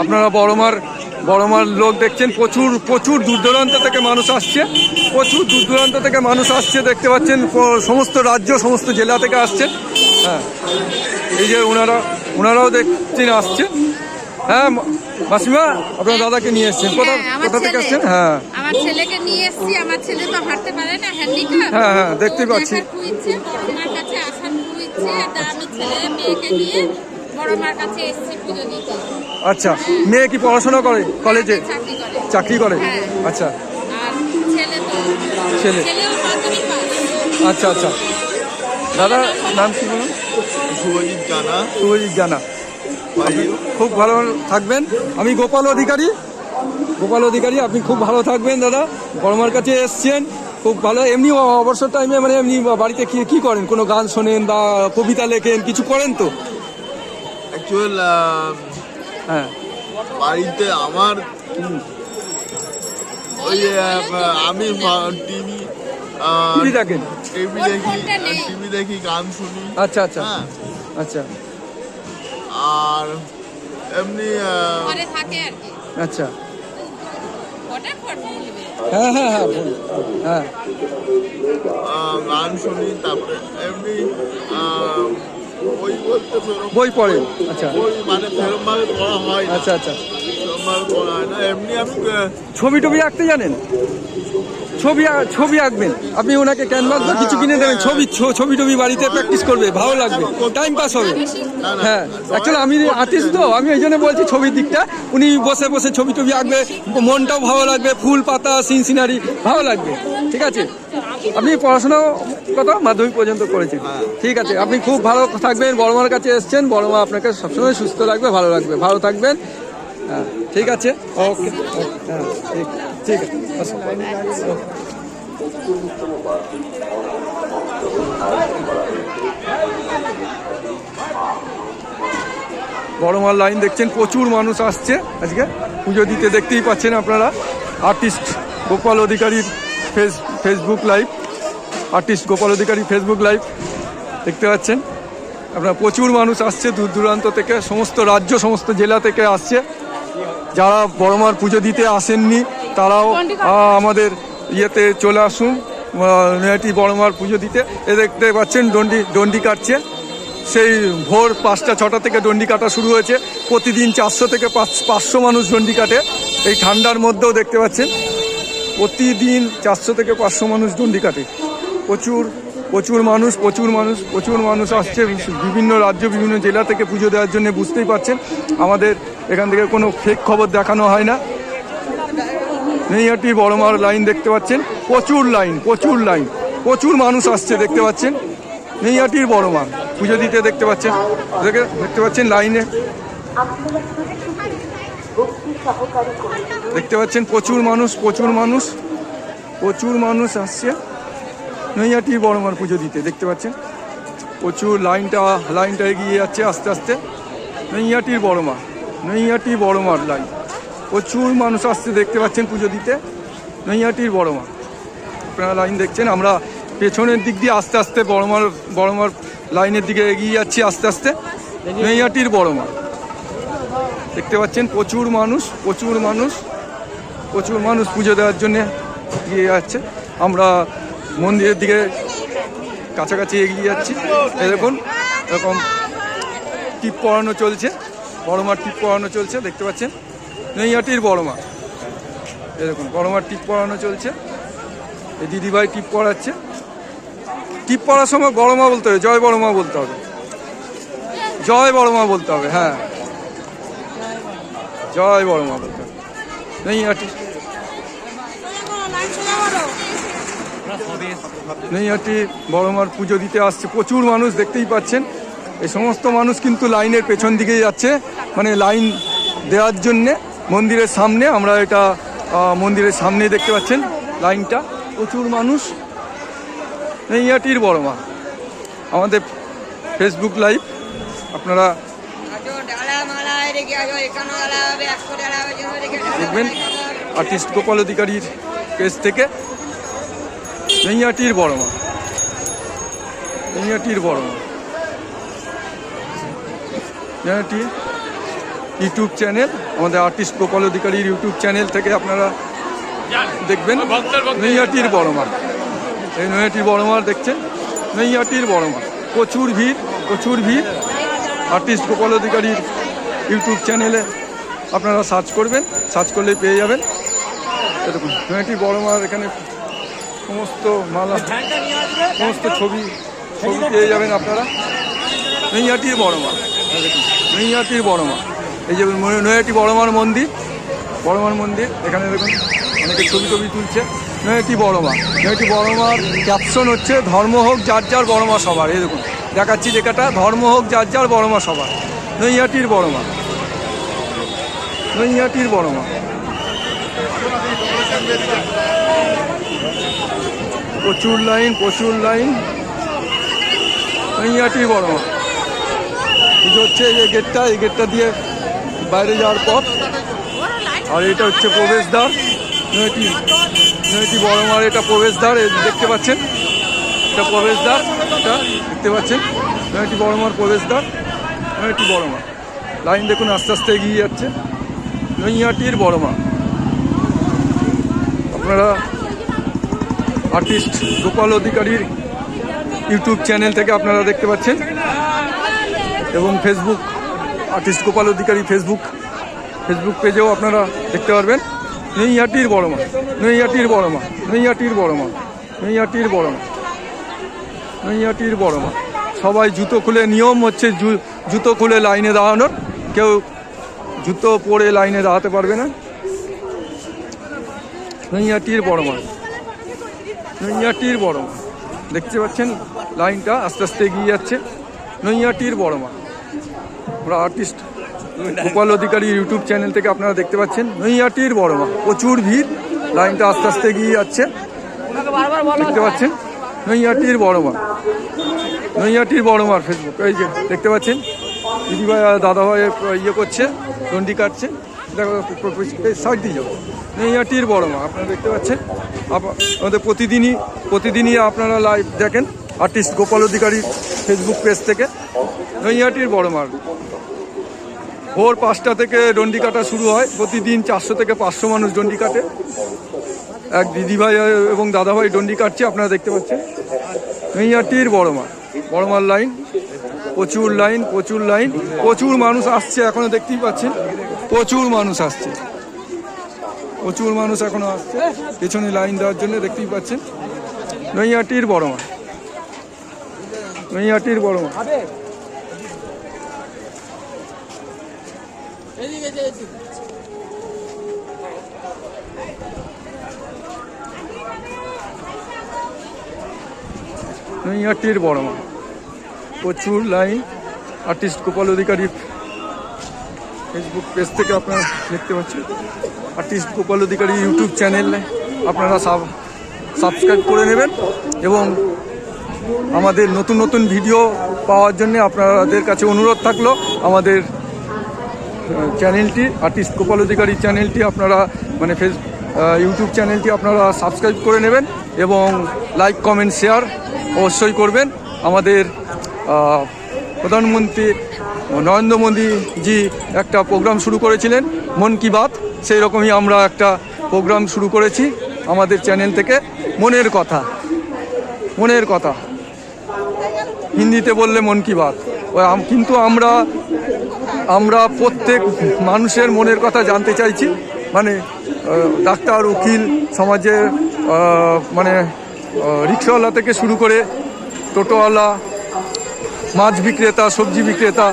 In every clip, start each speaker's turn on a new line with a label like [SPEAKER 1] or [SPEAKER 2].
[SPEAKER 1] আপনারা বড়মার লোক দেখছেন, প্রচুর প্রচুর দূর দূরান্ত থেকে মানুষ আসছে, প্রচুর দূর দূরান্ত থেকে মানুষ আসছে দেখতে পাচ্ছেন, সমস্ত রাজ্য সমস্ত জেলা থেকে আসছে। হ্যাঁ, এই যে ওনারাও দেখছেন আসছে। হ্যাঁ মাসিমা, আপনার দাদাকে নিয়ে এসছেন, কোথা থেকে আসছেন? হ্যাঁ,
[SPEAKER 2] আমার ছেলেকে নিয়ে এসেছি। আমার ছেলে তো হাঁটতে পারে না, হ্যান্ডিক্যাপ।
[SPEAKER 1] হ্যাঁ হ্যাঁ, দেখতেই পাচ্ছি।
[SPEAKER 2] বড়মার কাছে আসার ইচ্ছে, তা আমি ছেলে মেয়েকে নিয়ে বড়মার কাছে এসেছি পুজো দিতে।
[SPEAKER 1] আচ্ছা, মেয়ে কি পড়াশোনা করে? কলেজে চাকরি করে? আচ্ছা।
[SPEAKER 2] আর
[SPEAKER 1] ছেলেও
[SPEAKER 2] মাধ্যমিক পাস।
[SPEAKER 1] আচ্ছা আচ্ছা। দাদা নাম কি বলুন?
[SPEAKER 3] শুভজিৎ জানা।
[SPEAKER 1] শুভজিৎ জানা, খুব ভালো থাকবেন। আমি গোপাল অধিকারী, আপনি খুব ভালো থাকবেন দাদা। বড়মার কাছে এসছেন, খুব ভালো। এমনি অবসর টাইমে মানে এমনি বাড়িতে কি করেন? কোনো গান শোনেন বা কবিতা লেখেন, কিছু করেন তো?
[SPEAKER 3] অ্যাকচুয়াল
[SPEAKER 1] হ্যাঁ,
[SPEAKER 3] বাড়িতে আমার ওই আমি
[SPEAKER 1] টিভি দেখেন?
[SPEAKER 3] টিভি দেখি, গান শুনি।
[SPEAKER 1] আচ্ছা আচ্ছা আচ্ছা।
[SPEAKER 3] আর এমনি
[SPEAKER 1] আচ্ছা, হ্যাঁ হ্যাঁ হ্যাঁ হ্যাঁ,
[SPEAKER 3] গান শুনি। তারপরে এমনি
[SPEAKER 1] বই পড়েন? আচ্ছা,
[SPEAKER 3] বই মানে সেরকম ভাবে পড়া হয় না।
[SPEAKER 1] আচ্ছা আচ্ছা।
[SPEAKER 3] সেরকম ভাবে পড়া হয় না। এমনি আমি
[SPEAKER 1] ছবি টবি আঁকতে জানেন? ছবি আঁকবেন আপনি, ওনাকে ক্যানভাস বা কিছু কিনে দেবেন, ছবি টবি বাড়িতে প্র্যাকটিস করবে, ভালো লাগবে, টাইম পাস হবে। হ্যাঁ, অ্যাকচুয়ালি আমি আর্টিস্ট তো, আমি এই জন্য বলছি ছবির দিকটা। উনি বসে বসে ছবি টবি আঁকবে, মনটাও ভালো লাগবে, ফুল পাতা সিনারি ভালো লাগবে। ঠিক আছে, আপনি পড়াশোনা কত মাধ্যমিক পর্যন্ত করেছেন? ঠিক আছে, আপনি খুব ভালো থাকবেন। বড়মার কাছে এসছেন, বড়মা আপনাকে সবসময় সুস্থ রাখবে, ভালো রাখবে, ভালো থাকবেন। হ্যাঁ ঠিক আছে, ওকে। হ্যাঁ ঠিক আছে। বড়মার লাইন দেখছেন, প্রচুর মানুষ আসছে আজকে পুজো দিতে, দেখতেই পাচ্ছেন আপনারা। আর্টিস্ট গোপাল অধিকারীর ফেসবুক লাইভ, আর্টিস্ট গোপাল অধিকারী ফেসবুক লাইভ দেখতে পাচ্ছেন আপনারা। প্রচুর মানুষ আসছে দূর দূরান্ত থেকে, সমস্ত রাজ্য সমস্ত জেলা থেকে আসছে। যারা বড়মার পুজো দিতে আসেননি তারাও আমাদের ইয়েতে চলে আসুন, নৈহাটি বড়মার পুজো দিতে। এ দেখতে পাচ্ছেন ডন্ডি কাটছে, সেই ভোর 5টা 6টা থেকে ডন্ডি কাটা শুরু হয়েছে। প্রতিদিন 400 থেকে 500 মানুষ ডন্ডি কাটে। এই ঠান্ডার মধ্যেও দেখতে পাচ্ছেন প্রতিদিন 400 থেকে 500 মানুষ ডন্ডি কাটে। প্রচুর মানুষ আসছে বিভিন্ন রাজ্য বিভিন্ন জেলা থেকে পুজো দেওয়ার জন্য। বুঝতেই পারছেন আমাদের এখান থেকে কোনো ফেক খবর দেখানো হয় না। নৈহাটি বড়মার লাইন দেখতে পাচ্ছেন, প্রচুর মানুষ আসছে দেখতে পাচ্ছেন। নৈহাটির বড়মা পুজো দিতে দেখতে পাচ্ছেন লাইনে দেখতে পাচ্ছেন প্রচুর মানুষ আসছে নৈহাটির বড়মার পুজো দিতে দেখতে পাচ্ছেন। প্রচুর লাইনটা এগিয়ে যাচ্ছে আস্তে আস্তে। নৈহাটির বড়মার লাইন, প্রচুর মানুষ আসছে দেখতে পাচ্ছেন পুজো দিতে। নৈহাটির বড়মা আপনারা লাইন দেখছেন। আমরা পেছনের দিক দিয়ে আস্তে আস্তে বড়মার লাইনের দিকে এগিয়ে যাচ্ছি আস্তে আস্তে। নৈহাটির বড়মা দেখতে পাচ্ছেন, প্রচুর মানুষ পুজো দেওয়ার জন্য এগিয়ে যাচ্ছে। আমরা মন্দিরের দিকে কাছাকাছি এগিয়ে যাচ্ছি। এরকম টিপ পরানো চলছে, বড়মার টিপ পরানো চলছে দেখতে পাচ্ছেন। নৈহাটির বড়মা এরকম বড়মার টিপ পরানো চলছে। এই দিদিভাই টিপ পরাচ্ছে। টিপ পরার সময় বড়মা বলতে হবে, জয় বড়মা বলতে হবে, হ্যাঁ জয় বড়মা বলতে হবে। নৈহাটি বড়মার পুজো দিতে আসছে প্রচুর মানুষ দেখতেই পাচ্ছেন। এই সমস্ত মানুষ কিন্তু লাইনের পেছন দিকে যাচ্ছে, মানে লাইন দেওয়ার জন্যে মন্দিরের সামনে। আমরা এটা মন্দিরের সামনে দেখতে পাচ্ছেন লাইনটা, প্রচুর মানুষ। নৈহাটির বড়মা আমাদের ফেসবুক লাইভ আপনারা দেখবেন আর্টিস্ট গোপাল অধিকারীর পেজ থেকে। নৈহাটির বড়মা নৈহাটি ইউটিউব চ্যানেল, আমাদের আর্টিস্ট গোপাল অধিকারীর ইউটিউব চ্যানেল থেকে আপনারা দেখবেন নৈহাটির বড় মাঠ। এই নৈহাটির বড় মাঠ দেখছেন, নৈহাটির বড় মাঠ, প্রচুর ভিড়। আর্টিস্ট গোপাল অধিকারীর ইউটিউব চ্যানেলে আপনারা সার্চ করবেন, সার্চ করলেই পেয়ে যাবেন। এরকম নৈহাটির বড় মাঠ, এখানে সমস্ত মালা, সমস্ত ছবি পেয়ে যাবেন আপনারা। নৈহাটির বড় মাঠ, দেখুন নৈহাটির বড় মাঠ, এই যে নৈহাটি বড় মাঠ মন্দির, এখানে দেখুন অনেকে ছবি তুলছে। নৈহাটি বড় মাঠ, ক্যাপশন হচ্ছে ধর্ম হোক যার যার বড় মা সবার। এই দেখুন দেখাচ্ছি লেখাটা, ধর্ম হোক যার যার বড় মা সবার। নৈহাটির বড় মাঠ, প্রচুর লাইন। নৈহাটির বড় মাঠ, এই হচ্ছে এই গেটটা দিয়ে বাইরে যাওয়ার পথ, আর এটা হচ্ছে প্রবেশদ্বার। নৈহাটি বড় মাঠ, এটা প্রবেশদ্বার, দেখতে পাচ্ছেন, এটা প্রবেশদ্বার, নৈহাটি বড় মাঠ প্রবেশদ্বার। নৈহাটি বড় মাঠ, লাইন দেখুন আস্তে আস্তে এগিয়ে যাচ্ছে। নৈহাটির বড় মাঠ, আপনারা আর্টিস্ট গোপাল অধিকারীর ইউটিউব চ্যানেল থেকে আপনারা দেখতে পাচ্ছেন, এবং ফেসবুক আর্টিস্ট গোপাল অধিকারী ফেসবুক পেজেও আপনারা দেখতে পারবেন। নৈহাটির বড় মাঠ, সবাই জুতো খুলে, নিয়ম হচ্ছে জুতো খুলে লাইনে দাঁড়ানোর, কেউ জুতো পরে লাইনে দাঁড়াতে পারবে না। নৈহাটির বড় মাঠ, দেখতে পাচ্ছেন লাইনটা আস্তে আস্তে এগিয়ে যাচ্ছে। নৈহাটির বড় মাঠ, আমরা আর্টিস্ট গোপাল অধিকারী ইউটিউব চ্যানেল থেকে আপনারা দেখতে পাচ্ছেন। নৈহাটির বড় মাঠ, প্রচুর ভিড়, লাইনটা আস্তে আস্তে এগিয়ে যাচ্ছে, দেখতে পাচ্ছেন। নৈহাটির বড় মাঠ ফেসবুক, এই যে দেখতে পাচ্ছেন দিদিভাই আর দাদাভাই ইয়ে করছে, ডন্ডি কাটছে, দেখো সাইড দিয়ে যাবো। নৈহাটির বড় মাঠ আপনারা দেখতে পাচ্ছেন। আমাদের প্রতিদিনই আপনারা লাইভ দেখেন আর্টিস্ট গোপাল অধিকারী ফেসবুক পেজ থেকে। নৈহাটির বড় মাঠ, ভোর 5টা থেকে ডন্ডি কাটা শুরু হয়, প্রতিদিন 400 থেকে 500 মানুষ ডন্ডি কাটে। এক দিদিভাই এবং দাদাভাই ডন্ডি কাটছে, আপনারা দেখতে পাচ্ছেন। নৈহাটির বড় মাঠ লাইন, প্রচুর মানুষ আসছে, এখনো দেখতেই পাচ্ছেন, প্রচুর মানুষ এখনো আসছে পেছনে লাইন দেওয়ার জন্য, দেখতেই পাচ্ছেন। নৈহাটির বড় মাঠ, নৈহাটির বড় মাঠ, প্রচুর লাইন। আর্টিস্ট গোপাল অধিকারী ফেসবুক পেজ থেকে আপনারা দেখতে পাচ্ছেন। আর্টিস্ট গোপাল অধিকারী ইউটিউব চ্যানেলে আপনারা সাবস্ক্রাইব করে নেবেন, এবং আমাদের নতুন ভিডিও পাওয়ার জন্য আপনাদের কাছে অনুরোধ থাকলো, আমাদের চ্যানেলটি আর্টিস্ট গোপাল অধিকারী চ্যানেলটি আপনারা ইউটিউব চ্যানেলটি আপনারা সাবস্ক্রাইব করে নেবেন, এবং লাইক কমেন্ট শেয়ার অবশ্যই করবেন। আমাদের প্রধানমন্ত্রী নরেন্দ্র মোদীজি একটা প্রোগ্রাম শুরু করেছিলেন, মন কি বাত, সেই রকমই আমরা একটা প্রোগ্রাম শুরু করেছি আমাদের চ্যানেল থেকে, মনের কথা, হিন্দিতে বললে মন কি বাত। কিন্তু আমরা প্রত্যেক মানুষের মনের কথা জানতে চাইছি, ডাক্তার, উকিল, সমাজের রিক্সাওয়ালা থেকে শুরু করে টোটোওয়ালা, মাছ বিক্রেতা, সবজি বিক্রেতা,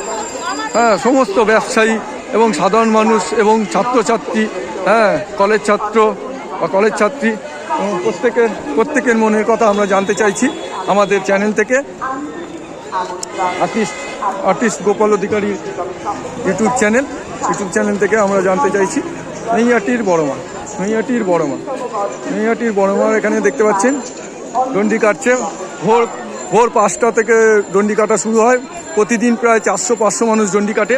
[SPEAKER 1] সমস্ত ব্যবসায়ী এবং সাধারণ মানুষ এবং ছাত্রছাত্রী, কলেজ ছাত্র বা কলেজ ছাত্রী, প্রত্যেকের মনের কথা আমরা জানতে চাইছি আমাদের চ্যানেল থেকে, আর্টিস্ট গোপাল অধিকারী ইউটিউব চ্যানেল থেকে আমরা জানতে চাইছি। নৈহাটির বড় মাঠ, এখানে দেখতে পাচ্ছেন ডন্ডি কাটছে, ভোর 5টা থেকে ডন্ডি কাটা শুরু হয়, প্রতিদিন প্রায় 400-500 মানুষ ডন্ডি কাটে,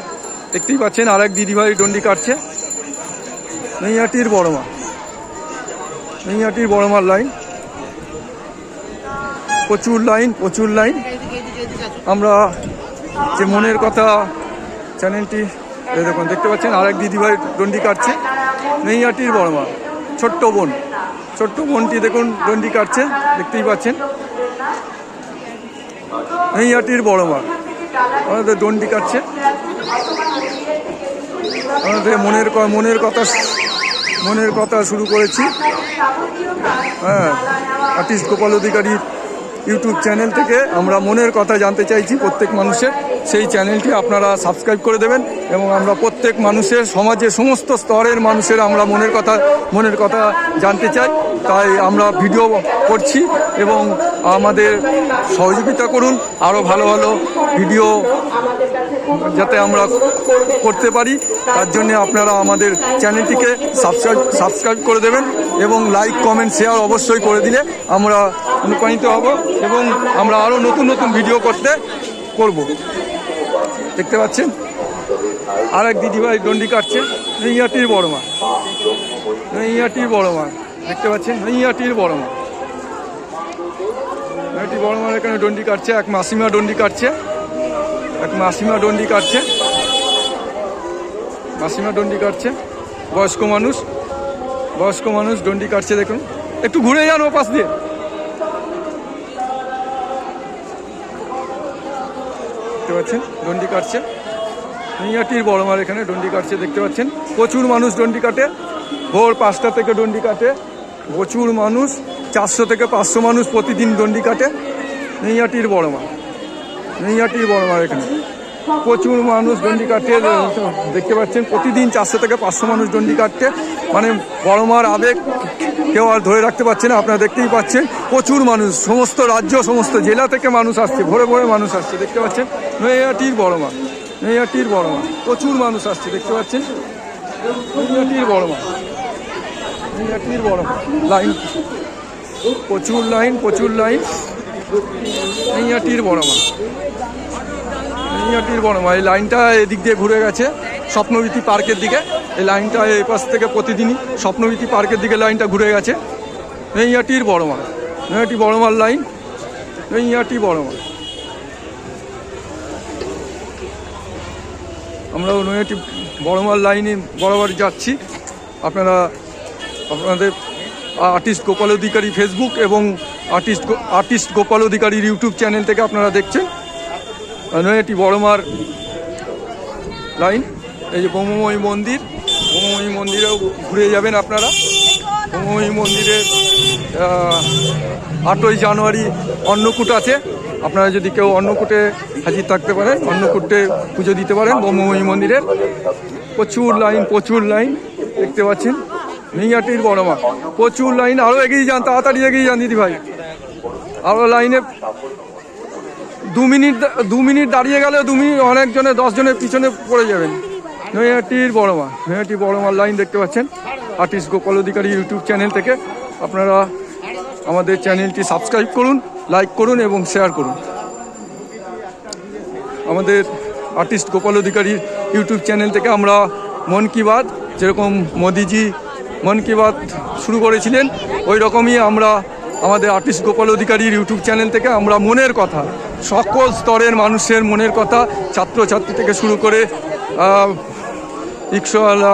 [SPEAKER 1] দেখতেই পাচ্ছেন। আর এক দিদিভাই ডন্ডি কাটছে। নৈহাটির বড় মাঠ লাইন, প্রচুর লাইন। আমরা যে মনের কথা চ্যানেলটি এই দেখুন দেখতে পাচ্ছেন আরেক দিদিভাই ডন্ডি কাটছে, নৈহাটির বড় মা, ছোট্ট বোনটি দেখুন ডন্ডি কাটছে, দেখতেই পাচ্ছেন নৈহাটির বড় মা আমাদের ডন্ডি কাটছে। আমাদের মনের কথা শুরু করেছি, হ্যাঁ, আর্টিস্ট গোপাল অধিকারীর ইউটিউব চ্যানেল থেকে আমরা মনের কথা জানতে চাইছি প্রত্যেক মানুষের। সেই চ্যানেলটি আপনারা সাবস্ক্রাইব করে দেবেন এবং আমরা প্রত্যেক মানুষের, সমাজের সমস্ত স্তরের মানুষের আমরা মনের কথা জানতে চাই, তাই আমরা ভিডিও করছি এবং আমাদের সহযোগিতা করুন আরও ভালো ভালো ভিডিও যাতে আমরা করতে পারি, তার জন্য আপনারা আমাদের চ্যানেলটিকে সাবস্ক্রাইব করে দেবেন এবং লাইক কমেন্ট শেয়ার অবশ্যই করে দিলে আমরা অনুপ্রাণিত হব এবং আমরা আরও নতুন ভিডিও করব। দেখতে পাচ্ছেন আরেক দিদিভাই ডন্ডি কাটছে, নৈহাটির বড় মা, দেখতে পাচ্ছেন নৈহাটির বড় মা, এখানে ডন্ডি কাটছে, এক মাসিমা ডন্ডি কাটছে, বয়স্ক মানুষ ডন্ডি কাটছে। দেখুন একটু ঘুরে যান ও পাশ দিয়ে, দেখতে পাচ্ছেন ডন্ডি কাটছে, নৈহাটির বড় মার এখানে ডন্ডি কাটছে, দেখতে পাচ্ছেন প্রচুর মানুষ ডন্ডি কাটে, ভোর 5টা থেকে ডন্ডি কাটে, প্রচুর মানুষ, 400 থেকে 500 মানুষ প্রতিদিন ডন্ডি কাটে। নৈহাটির বড় মার এখানে প্রচুর মানুষ ডন্ডি কাটে, দেখতে পাচ্ছেন প্রতিদিন 400 থেকে 500 মানুষ ডন্ডি কাটতে, মানে বড় মার আবেগ কেউ আর ধরে রাখতে পারছে না। আপনারা দেখতেই পাচ্ছেন প্রচুর মানুষ, সমস্ত রাজ্য সমস্ত জেলা থেকে মানুষ আসছে, ভোরে মানুষ আসছে, দেখতে পাচ্ছেন নৈহাটির বড় মা, প্রচুর মানুষ আসছে, দেখতে পাচ্ছেন নৈহাটির বড় মা, লাইন, প্রচুর লাইন, নৈহাটির বড় মা, এই লাইনটা এদিক দিয়ে ঘুরে গেছে স্বপ্নবীথি পার্কের দিকে, এই লাইনটা এই পাশ থেকে প্রতিদিনই স্বপ্নবীথি পার্কের দিকে লাইনটা ঘুরে গেছে। নৈহাটির বড় মার লাইন, নৈহাটি বড় মা। আমরাও নৈহাটি বড় মার লাইনে বরাবর যাচ্ছি। আপনাদের আর্টিস্ট গোপাল অধিকারী ফেসবুক এবং আর্টিস্ট গোপাল অধিকারীর ইউটিউব চ্যানেল থেকে আপনারা দেখছেন নৈহাটি বড় মার লাইন। এই যে ব্রহ্মময়ী মন্দিরেও ঘুরে যাবেন আপনারা। ব্রহ্মময়ী মন্দিরের 8ই জানুয়ারি অন্নকূট আছে, আপনারা যদি কেউ অন্নকূটে হাজির থাকতে পারেন, অন্নকূটে পুজো দিতে পারেন ব্রহ্মময়ী মন্দিরের। প্রচুর লাইন দেখতে পাচ্ছেন নৈহাটির বড় মা, প্রচুর লাইন। আরও এগিয়ে যান, তাড়াতাড়ি এগিয়ে যান দিদিভাই, আরও লাইনে 2 মিনিট দাঁড়িয়ে গেলে 2 মিনিট অনেকজনে 10 জনের পিছনে পড়ে যাবেন। নৈহাটির বড় মার লাইন দেখতে পাচ্ছেন আর্টিস্ট গোপাল অধিকারী ইউটিউব চ্যানেল থেকে। আপনারা আমাদের চ্যানেলটি সাবস্ক্রাইব করুন, লাইক করুন এবং শেয়ার করুন। আমাদের আর্টিস্ট গোপাল অধিকারীর ইউটিউব চ্যানেল থেকে আমরা মন কি বাত, যেরকম মোদিজি মন কি বাত শুরু করেছিলেন, ওই রকমই আমরা আমাদের আর্টিস্ট গোপাল অধিকারীর ইউটিউব চ্যানেল থেকে আমরা মনের কথা, সকল স্তরের মানুষের মনের কথা, ছাত্রছাত্রী থেকে শুরু করে রিক্সাওয়ালা,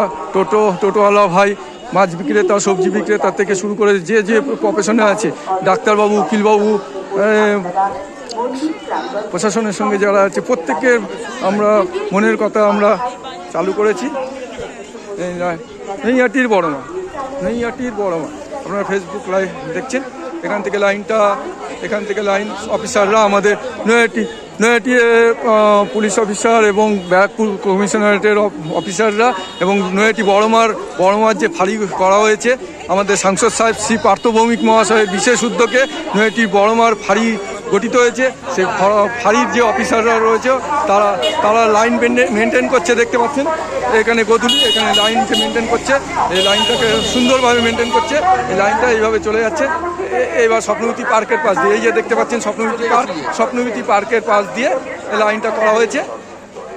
[SPEAKER 1] টোটোওয়ালা ভাই, মাছ বিক্রেতা, সবজি বিক্রেতা থেকে শুরু করে যে প্রফেশনে আছে, ডাক্তারবাবু, উকিলবাবু, প্রশাসনের সঙ্গে যারা আছে, প্রত্যেকের আমরা মনের কথা আমরা চালু করেছি। নৈহাটির বড় মা, আপনারা ফেসবুক লাইভ দেখছেন। এখান থেকে লাইন অফিসাররা, আমাদের নৈহাটি পুলিশ অফিসার এবং ব্যারাকপুর কমিশনারেটের অফিসাররা এবং নৈহাটি বড় মার যে ফাঁড়ি করা হয়েছে আমাদের সাংসদ সাহেব শ্রী পার্থ ভৌমিক মহাশয়ের বিশেষ উদ্যোগে নৈহাটি বড় মার ফাঁড়ি গঠিত হয়েছে। সেই ফাঁড়ির যে অফিসাররা রয়েছে তারা লাইন মেনটেন করছে, দেখতে পাচ্ছেন এখানে গোধূলি, এখানে লাইন মেনটেন করছে, এই লাইনটাকে সুন্দরভাবে মেনটেন করছে। এই লাইনটা এইভাবে চলে যাচ্ছে এবার স্বপ্নবীথি পার্কের পাশ দিয়ে, এই যে দেখতে পাচ্ছেন স্বপ্নবীথি পার্কের পাশ দিয়ে এই লাইনটা করা হয়েছে,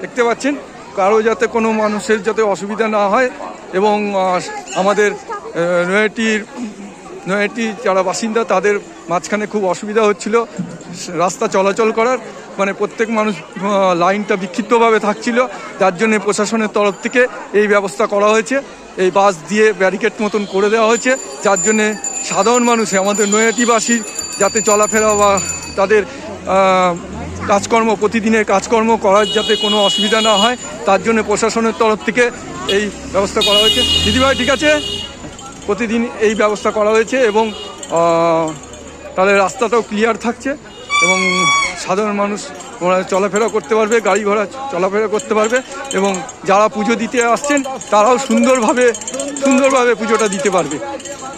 [SPEAKER 1] দেখতে পাচ্ছেন। কারো যাতে কোনো মানুষের যাতে অসুবিধা না হয় এবং আমাদের নৈহাটির যারা বাসিন্দা তাদের মাঝখানে খুব অসুবিধা হচ্ছিল রাস্তা চলাচল করার, মানে প্রত্যেক মানুষ লাইনটা বিক্ষিপ্তভাবে থাকছিল, যার জন্য প্রশাসনের তরফ থেকে এই ব্যবস্থা করা হয়েছে। এই বাস দিয়ে ব্যারিকেড মতন করে দেওয়া হয়েছে, যার জন্যে সাধারণ মানুষ আমাদের নৈহাটিবাসীর যাতে চলাফেরা বা তাদের কাজকর্ম, প্রতিদিনের কাজকর্ম করার যাতে কোনো অসুবিধা না হয়, তার জন্য প্রশাসনের তরফ থেকে এই ব্যবস্থা করা হয়েছে। দিদিভাই ঠিক আছে, প্রতিদিন এই ব্যবস্থা করা হয়েছে এবং তাদের রাস্তাটাও ক্লিয়ার থাকছে এবং সাধারণ মানুষ ওরা চলাফেরা করতে পারবে, গাড়ি ঘোড়া চলাফেরা করতে পারবে এবং যারা পুজো দিতে আসছেন তারাও সুন্দরভাবে পুজোটা দিতে পারবে।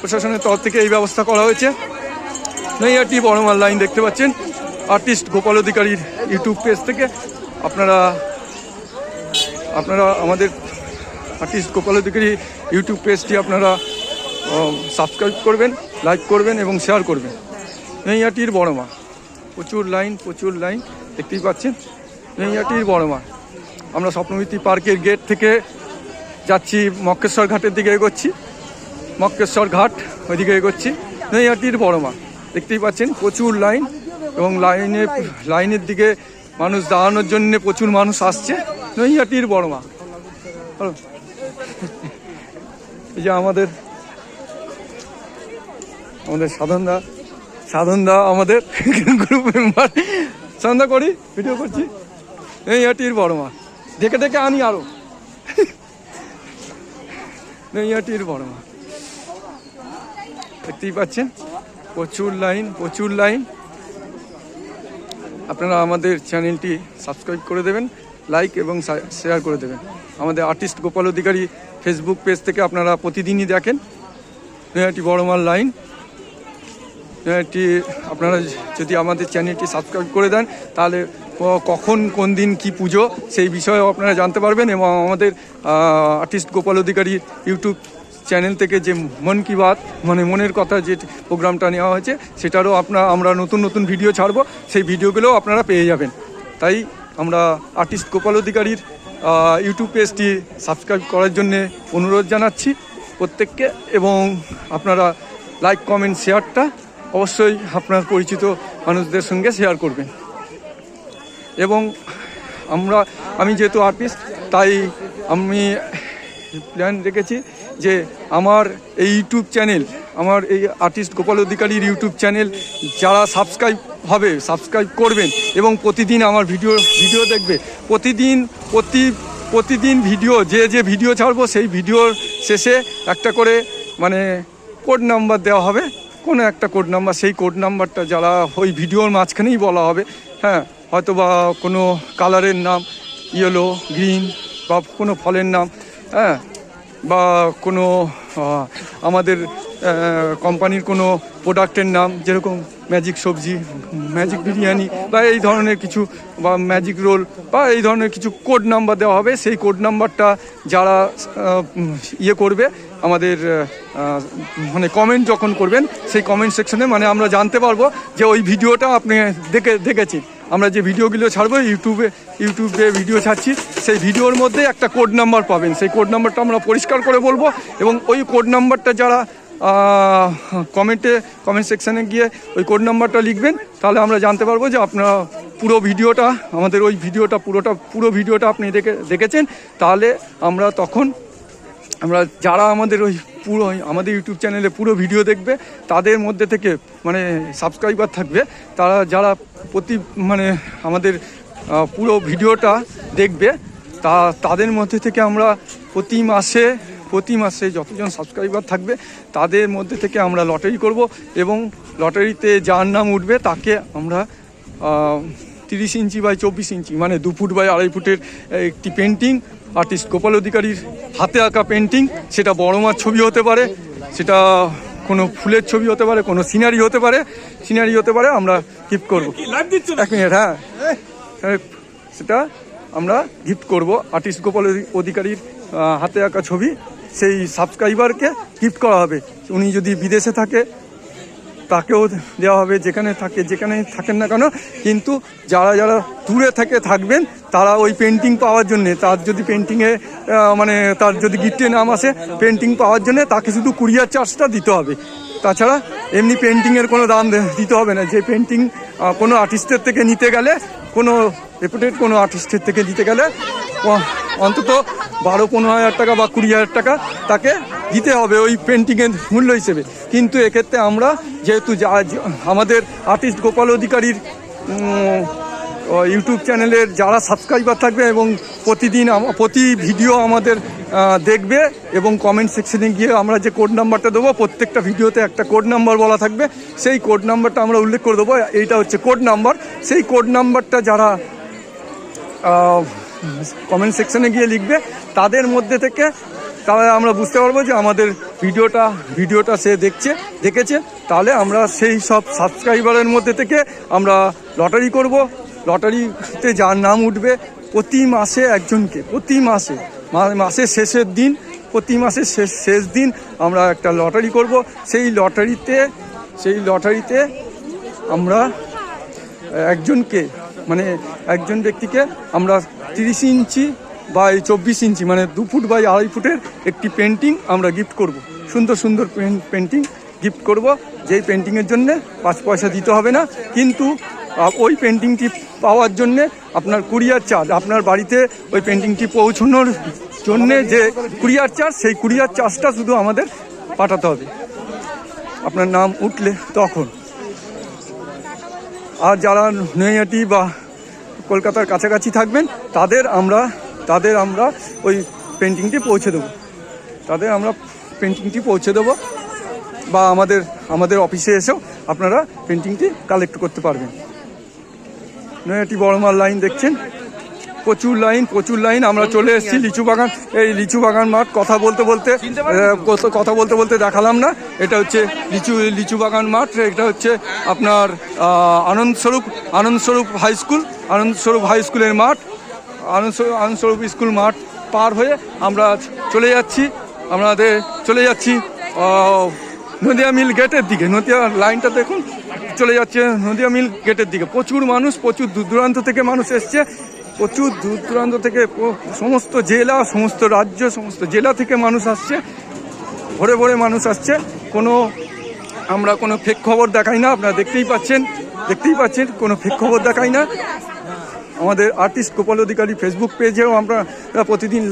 [SPEAKER 1] প্রশাসনের তরফ থেকে এই ব্যবস্থা করা হয়েছে। নৈহাটি বড়মাল লাইন দেখতে পাচ্ছেন আর্টিস্ট গোপাল অধিকারীর ইউটিউব পেজ থেকে। আপনারা আমাদের আর্টিস্ট গোপাল অধিকারী ইউটিউব পেজটি আপনারা সাবস্ক্রাইব করবেন, লাইক করবেন এবং শেয়ার করবেন। নৈহাটির বড়মা, প্রচুর লাইন দেখতেই পাচ্ছেন। নৈহাটির বড়মা, আমরা স্বপ্নবীথি পার্কের গেট থেকে যাচ্ছি মক্কেশ্বর ঘাটের দিকে এগোচ্ছি, মক্কেশ্বর ঘাট ওইদিকে এগোচ্ছি। নৈহাটির বড়মা দেখতেই পাচ্ছেন প্রচুর লাইন এবং লাইনের দিকে মানুষ দাঁড়ানোর জন্য প্রচুর মানুষ আসছে। নৈহাটির বড়মা, এই যে আমাদের সাধনদা আমাদের গ্রুপ মেম্বার। সাধনদা করি, ভিডিও করছি। নৈহাটির বড়মা, ডেকে আনি আরো। নৈহাটির বড়মা দেখতেই পাচ্ছেন প্রচুর লাইন। আপনারা আমাদের চ্যানেলটি সাবস্ক্রাইব করে দেবেন, লাইক এবং শেয়ার করে দেবেন। আমাদের আর্টিস্ট গোপাল অধিকারী ফেসবুক পেজ থেকে আপনারা প্রতিদিনই দেখেন নৈহাটি বড়মাল লাইন। নৈহাটি আপনারা যদি আমাদের চ্যানেলটি সাবস্ক্রাইব করে দেন তাহলে কখন কোন দিন কি পুজো সেই বিষয়েও আপনারা জানতে পারবেন এবং আমাদের আর্টিস্ট গোপাল অধিকারী ইউটিউব চ্যানেল থেকে যে মন কি বাত মানে মনের কথা যে প্রোগ্রামটা নেওয়া হয়েছে সেটারও আমরা নতুন ভিডিও ছাড়বো, সেই ভিডিওগুলোও আপনারা পেয়ে যাবেন। তাই আমরা আর্টিস্ট গোপাল অধিকারীর ইউটিউব পেজটি সাবস্ক্রাইব করার জন্যে অনুরোধ জানাচ্ছি প্রত্যেককে এবং আপনারা লাইক কমেন্ট শেয়ারটা অবশ্যই আপনার পরিচিত মানুষদের সঙ্গে শেয়ার করবেন। এবং আমি যেহেতু আর্টিস্ট তাই আমি প্ল্যান রেখেছি যে আমার এই ইউটিউব চ্যানেল, আমার এই আর্টিস্ট গোপাল অধিকারীর ইউটিউব চ্যানেল যারা সাবস্ক্রাইব করবেন এবং প্রতিদিন আমার ভিডিও দেখবে, প্রতিদিন ভিডিও যে ভিডিও ছাড়বো সেই ভিডিওর শেষে একটা করে মানে কোড নাম্বার দেওয়া হবে, কোনো একটা কোড নাম্বার, সেই কোড নাম্বারটা যারা ওই ভিডিওর মাঝখানেই বলা হবে। হ্যাঁ, হয়তো বা কোনো কালারের নাম ইয়েলো, গ্রিন বা কোনো ফলের নাম, হ্যাঁ, বা কোনো আমাদের কোম্পানির কোনো প্রোডাক্টের নাম, যেরকম ম্যাজিক সবজি, ম্যাজিক বিরিয়ানি বা এই ধরনের কিছু, বা ম্যাজিক রোল বা এই ধরনের কিছু কোড নাম্বার দেওয়া হবে। সেই কোড নাম্বারটা যারা করবে আমাদের মানে কমেন্ট যখন করবেন সেই কমেন্ট সেকশনে মানে আমরা জানতে পারবো যে ওই ভিডিওটা আপনি দেখেছেন। আমরা যে ভিডিওগুলো ছাড়বো ইউটিউবে ভিডিও ছাড়ছি, সেই ভিডিওর মধ্যে একটা কোড নাম্বার পাবেন। সেই কোড নাম্বারটা আমরা পরিষ্কার করে বলবো এবং ওই কোড নাম্বারটা যারা কমেন্ট সেকশানে গিয়ে ওই কোড নাম্বারটা লিখবেন, তাহলে আমরা জানতে পারবো যে আপনারা পুরো ভিডিওটা, আমাদের ওই ভিডিওটা পুরো ভিডিওটা আপনি দেখেছেন। তাহলে আমরা যারা আমাদের আমাদের ইউটিউব চ্যানেলে পুরো ভিডিও দেখবে তাদের মধ্যে থেকে মানে সাবস্ক্রাইবার থাকবে, তারা যারা আমাদের পুরো ভিডিওটা দেখবে তাদের মধ্যে থেকে আমরা প্রতি মাসে যতজন সাবস্ক্রাইবার থাকবে তাদের মধ্যে থেকে আমরা লটারি করব এবং লটারিতে যার নাম উঠবে তাকে আমরা 30 ইঞ্চি বাই 24 ইঞ্চি মানে 2 ফুট বাই 2.5 ফুটের একটি পেন্টিং, আর্টিস্ট গোপাল অধিকারীর হাতে আঁকা পেন্টিং, সেটা বড় মার ছবি হতে পারে, সেটা কোনো ফুলের ছবি হতে পারে, কোনো সিনারি হতে পারে, আমরা গিফট করবো। 1 মিনিট, হ্যাঁ, সেটা আমরা গিফট করব। আর্টিস্ট গোপাল অধিকারীর হাতে আঁকা ছবি সেই সাবস্ক্রাইবারকে গিফট করা হবে। উনি যদি বিদেশে থাকে তাকেও দেওয়া হবে, যেখানেই থাকেন না কেন। কিন্তু যারা দূরে থাকবেন তারা ওই পেন্টিং পাওয়ার জন্যে, তার যদি পেন্টিংয়ে তার যদি গিফটে নাম আসে, পেন্টিং পাওয়ার জন্যে তাকে শুধু কুরিয়ার চার্জটা দিতে হবে। তাছাড়া এমনি পেন্টিংয়ের কোনো দাম দিতে হবে না। যে পেন্টিং কোনো আর্টিস্টের থেকে নিতে গেলে কোনো রেপুটেড কোনো আর্টিস্টের থেকে দিতে গেলে অন্তত 12-15 হাজার টাকা বা 20 হাজার টাকা তাকে দিতে হবে ওই পেন্টিংয়ের মূল্য হিসেবে। কিন্তু এক্ষেত্রে আমরা যেহেতু আমাদের আর্টিস্ট গোপাল অধিকারীর ইউটিউব চ্যানেলের যারা সাবস্ক্রাইবার থাকবে এবং প্রতি ভিডিও আমাদের দেখবে এবং কমেন্ট সেকশনে গিয়ে আমরা যে কোড নাম্বারটা দেবো, প্রত্যেকটা ভিডিওতে একটা কোড নাম্বার বলা থাকবে, সেই কোড নাম্বারটা আমরা উল্লেখ করে দেবো, এইটা হচ্ছে কোড নাম্বার। সেই কোড নাম্বারটা যারা কমেন্ট সেকশনে গিয়ে লিখবে তাদের মধ্যে থেকে তাহলে আমরা বুঝতে পারবো যে আমাদের ভিডিওটা সে দেখেছে। তাহলে আমরা সেই সব সাবস্ক্রাইবারের মধ্যে থেকে আমরা লটারি করব। লটারিতে যার নাম উঠবে প্রতি মাসে একজনকে, মাসের শেষের দিন, প্রতি মাসের শেষ দিন আমরা একটা লটারি করব। সেই লটারিতে আমরা একজন ব্যক্তিকে আমরা 30 ইঞ্চি বাই 24 ইঞ্চি মানে 2 ফুট বাই 2.5 ফুটের একটি পেন্টিং আমরা গিফট করব। সুন্দর পেন্টিং গিফট করব, যেই পেন্টিংয়ের জন্যে 5 পয়সা দিতে হবে না। কিন্তু ওই পেন্টিংটি পাওয়ার জন্যে আপনার কুরিয়ার চার্জ, আপনার বাড়িতে ওই পেন্টিংটি পৌঁছানোর জন্যে যে কুরিয়ার চার্জ, সেই কুরিয়ার চার্জটা শুধু আমাদের পাঠাতে হবে আপনার নাম উঠলে তখন। আর যারা নৈহাটি বা কলকাতার কাছাকাছি থাকবেন তাদের আমরা ওই পেন্টিংটি পৌঁছে দেবো, বা আমাদের অফিসে এসেও আপনারা পেন্টিংটি কালেক্ট করতে পারবেন। নৈহাটি বড়মাল লাইন দেখছেন, প্রচুর লাইন। আমরা চলে এসেছি লিচু বাগান মাঠ। কথা বলতে বলতে দেখালাম না, এটা হচ্ছে লিচু বাগান মাঠ। এটা হচ্ছে আপনার আনন্দস্বরূপ হাই স্কুলের মাঠ। আনন্দস্বরূপ স্কুল মাঠ পার হয়ে আমরা চলে যাচ্ছি নদিয়া মিল গেটের দিকে। নদিয়া লাইনটা দেখুন চলে যাচ্ছে নদিয়া মিল গেটের দিকে। প্রচুর মানুষ, প্রচুর দূর দূরান্ত থেকে মানুষ এসছে, প্রচুর দূর দূরান্ত থেকে, সমস্ত জেলা, সমস্ত রাজ্য, সমস্ত জেলা থেকে মানুষ আসছে, ভরে মানুষ আসছে। আমরা কোনো ফেক খবর দেখাই না, আপনারা দেখতেই পাচ্ছেন কোনো ফেক খবর দেখাই না। আমাদের আর্টিস্ট গোপাল অধিকারী ফেসবুক পেজেও আমরা প্রতিদিন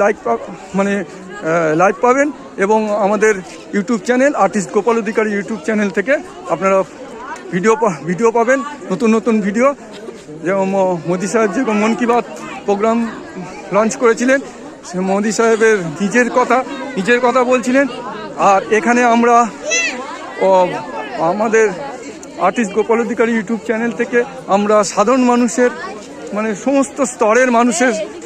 [SPEAKER 1] লাইভ পাবেন, এবং আমাদের ইউটিউব চ্যানেল আর্টিস্ট গোপাল অধিকারী ইউটিউব চ্যানেল থেকে আপনারা ভিডিও পাবেন, নতুন ভিডিও। যেমন মোদি সাহেব যেরকম মন কি বাত প্রোগ্রাম লঞ্চ করেছিলেন, সে মোদি সাহেবের নিজের কথা বলছিলেন। আর এখানে আমরা আমাদের আর্টিস্ট গোপাল অধিকারী ইউটিউব চ্যানেল থেকে আমরা সাধারণ মানুষের সমস্ত স্তরের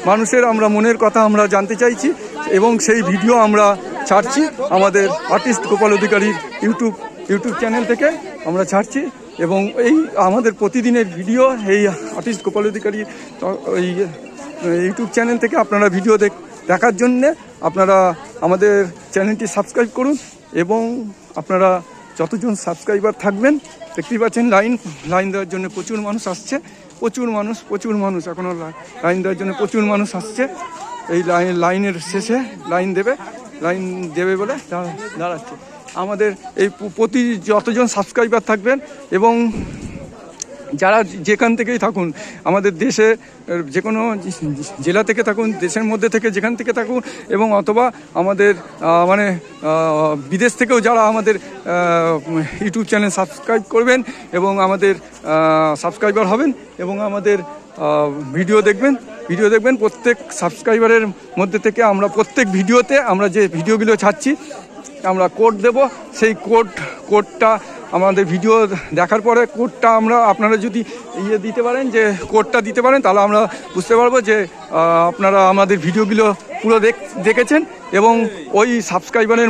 [SPEAKER 1] মানুষের আমরা মনের কথা আমরা জানতে চাইছি, এবং সেই ভিডিও আমরা ছাড়ছি আমাদের আর্টিস্ট গোপাল অধিকারীর ইউটিউব চ্যানেল থেকে আমরা ছাড়ছি। এবং এই আমাদের প্রতিদিনের ভিডিও এই আর্টিস্ট গোপাল অধিকারী এই ইউটিউব চ্যানেল থেকে আপনারা ভিডিও দেখার জন্যে আপনারা আমাদের চ্যানেলটি সাবস্ক্রাইব করুন। এবং আপনারা যতজন সাবস্ক্রাইবার থাকবেন, দেখতেই পাচ্ছেন লাইন দেওয়ার জন্য প্রচুর মানুষ আসছে, প্রচুর মানুষ এখনও লাইন দেওয়ার জন্য প্রচুর মানুষ আসছে। এই লাইনের শেষে লাইন দেবে বলে দাঁড়াচ্ছে। আমাদের এই যতজন সাবস্ক্রাইবার থাকবেন এবং যারা যেখান থেকেই থাকুন, আমাদের দেশে যে কোনো জেলা থেকে থাকুন, দেশের মধ্যে থেকে যেখান থেকে থাকুন, এবং অথবা আমাদের বিদেশ থেকেও যারা আমাদের ইউটিউব চ্যানেল সাবস্ক্রাইব করবেন এবং আমাদের সাবস্ক্রাইবার হবেন এবং আমাদের ভিডিও দেখবেন, প্রত্যেক সাবস্ক্রাইবারের মধ্যে থেকে আমরা প্রত্যেক ভিডিওতে আমরা যে ভিডিওগুলো ছাড়ছি আমরা কোড দেব। সেই কোডটা আমাদের ভিডিও দেখার পরে কোডটা আপনারা যদি দিতে পারেন, যে কোডটা দিতে পারেন, তাহলে আমরা বুঝতে পারবো যে আপনারা আমাদের ভিডিওগুলো পুরো দেখেছেন। এবং ওই সাবস্ক্রাইবারের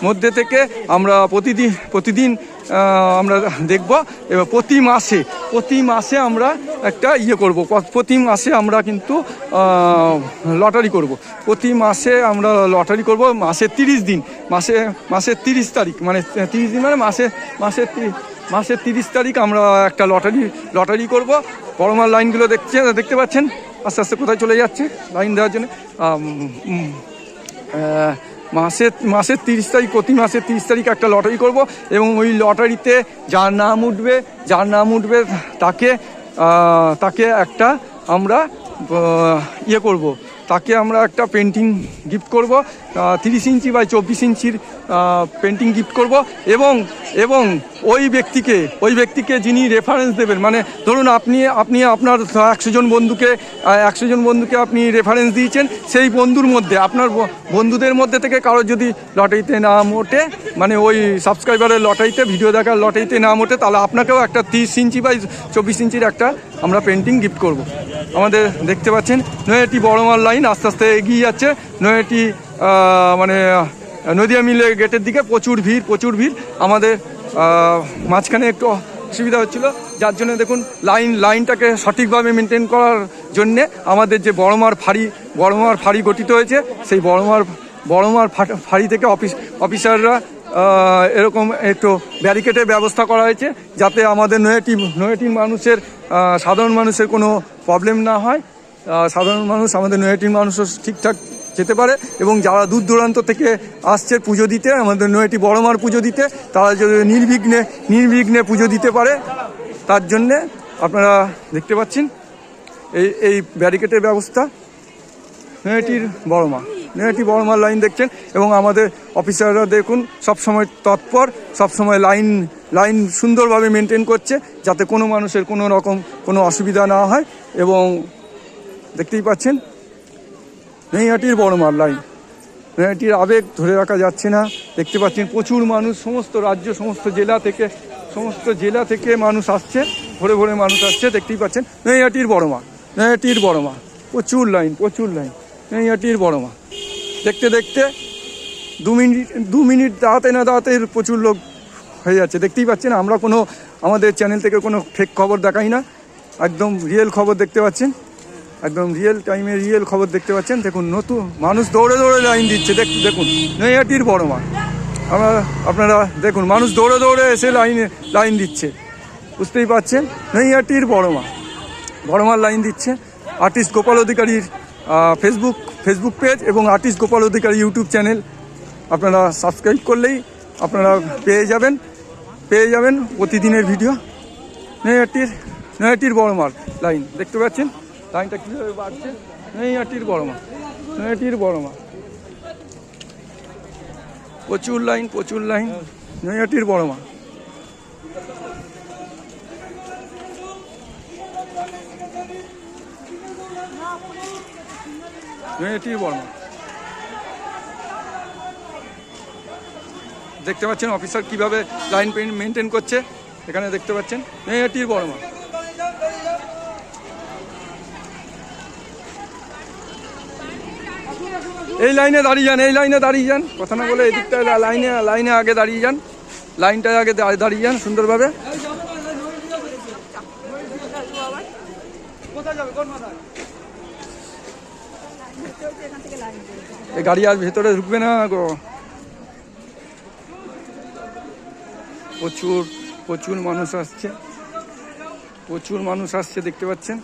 [SPEAKER 1] মধ্যে থেকে আমরা প্রতিদিন আমরা দেখব। এবার প্রতি মাসে আমরা একটা করব, প্রতি মাসে আমরা কিন্তু লটারি করব। প্রতি মাসে আমরা লটারি করব মাসের 30 দিন, মাসের 30 তারিখ, 30 দিন মাসের 30 তারিখ আমরা একটা লটারি করব। বড়মাল লাইনগুলো দেখতে পাচ্ছেন আস্তে আস্তে কোথায় চলে যাচ্ছে লাইন দেওয়ার জন্য। মাসের 30 তারিখ, প্রতি মাসের 30 তারিখ একটা লটারি করব এবং ওই লটারিতে যার নাম উঠবে তাকে একটা আমরা ইয়ে করব, তাকে আমরা একটা পেন্টিং গিফট করব, 30 ইঞ্চি বাই 24 ইঞ্চির পেন্টিং গিফট করব এবং ওই ব্যক্তিকে যিনি রেফারেন্স দেবেন, মানে ধরুন আপনি আপনার 100 জন বন্ধুকে আপনি রেফারেন্স দিয়েছেন, সেই আপনার বন্ধুদের মধ্যে থেকে কারোর যদি লটারিতে নাম ওঠে, মানে ওই সাবস্ক্রাইবারের লটারিতে, ভিডিও দেখার লটারিতে নাম ওঠে, তাহলে আপনাকেও একটা 30 ইঞ্চি বাই 24 ইঞ্চির একটা আমরা পেন্টিং গিফট করব। আমাদের দেখতে পাচ্ছেন নৈহাটি বড়মার লাইন আস্তে আস্তে এগিয়ে যাচ্ছে। নৈহাটি মানে নদিয়া মিলে গেটের দিকে প্রচুর ভিড়। আমাদের মাঝখানে একটু অসুবিধা হচ্ছিল, যার জন্য দেখুন লাইনটাকে সঠিকভাবে মেনটেন করার জন্যে আমাদের যে বড়মার ফাঁড়ি গঠিত হয়েছে, সেই বড়মার ফাঁড়ি থেকে অফিসাররা এরকম একটু ব্যারিকেডের ব্যবস্থা করা হয়েছে, যাতে আমাদের নৈহাটির মানুষের সাধারণ মানুষের কোনো প্রবলেম না হয়, আমাদের নৈহাটির মানুষও ঠিকঠাক যেতে পারে, এবং যারা দূর দূরান্ত থেকে আসছে পুজো দিতে, আমাদের নৈহাটি বড়মার পুজো দিতে, তারা যদি নির্বিঘ্নে পুজো দিতে পারে, তার জন্যে আপনারা দেখতে পাচ্ছেন এই ব্যারিকেডের ব্যবস্থা। নৈহাটি বড়মার লাইন দেখছেন, এবং আমাদের অফিসাররা দেখুন সবসময় তৎপর, সবসময় লাইন সুন্দরভাবে মেনটেন করছে, যাতে কোনো মানুষের কোনো রকম কোনো অসুবিধা না হয়। এবং দেখতেই পাচ্ছেন নৈহাটির বড়মার লাইন, নৈহাটির আবেগ ধরে রাখা যাচ্ছে না। দেখতে পাচ্ছেন প্রচুর মানুষ, সমস্ত রাজ্য, সমস্ত জেলা থেকে মানুষ আসছে, ভরে মানুষ আসছে। দেখতেই পাচ্ছেন নৈহাটির বড়মা, প্রচুর লাইন। নৈহাটির বড়মা দেখতে 2 মিনিট দাঁড়াতে প্রচুর লোক হয়ে যাচ্ছে। দেখতেই পাচ্ছেন আমরা আমাদের চ্যানেল থেকে কোনো ফেক খবর দেখাই না, একদম রিয়েল খবর দেখতে পাচ্ছেন, একদম রিয়েল খবর দেখতে পাচ্ছেন। দেখুন নতুন মানুষ দৌড়ে লাইন দিচ্ছে, দেখুন নৈহাটির বড়মা, আপনারা দেখুন মানুষ দৌড়ে এসে লাইন দিচ্ছে, বুঝতেই পাচ্ছেন। নৈহাটির বড়মার লাইন দিচ্ছে। আর্টিস্ট গোপাল অধিকারীর ফেসবুক পেজ এবং আর্টিস্ট গোপাল অধিকারী ইউটিউব চ্যানেল আপনারা সাবস্ক্রাইব করলেই আপনারা পেয়ে যাবেন প্রতিদিনের ভিডিও। নৈহাটির বড়মার লাইন দেখতে পাচ্ছেন, লাইনটা কীভাবে বাড়ছে। নৈহাটির বড়মা, প্রচুর লাইন। নৈহাটির বড়মা, দেখতে পাচ্ছেন অফিসার কিভাবে লাইন মেনটেন করছে, এখানে দেখতে পাচ্ছেন নৈহাটির বড়মা। এই লাইনে দাঁড়িয়ে যান, কথা না বলে এদিকটা লাইনে আগে দাঁড়িয়ে যান, লাইনটায় আগে দাঁড়িয়ে যান সুন্দরভাবে। এই গাড়ি আর ভেতরে ঢুকবে না গো। প্রচুর মানুষ আসছে, দেখতে পাচ্ছেন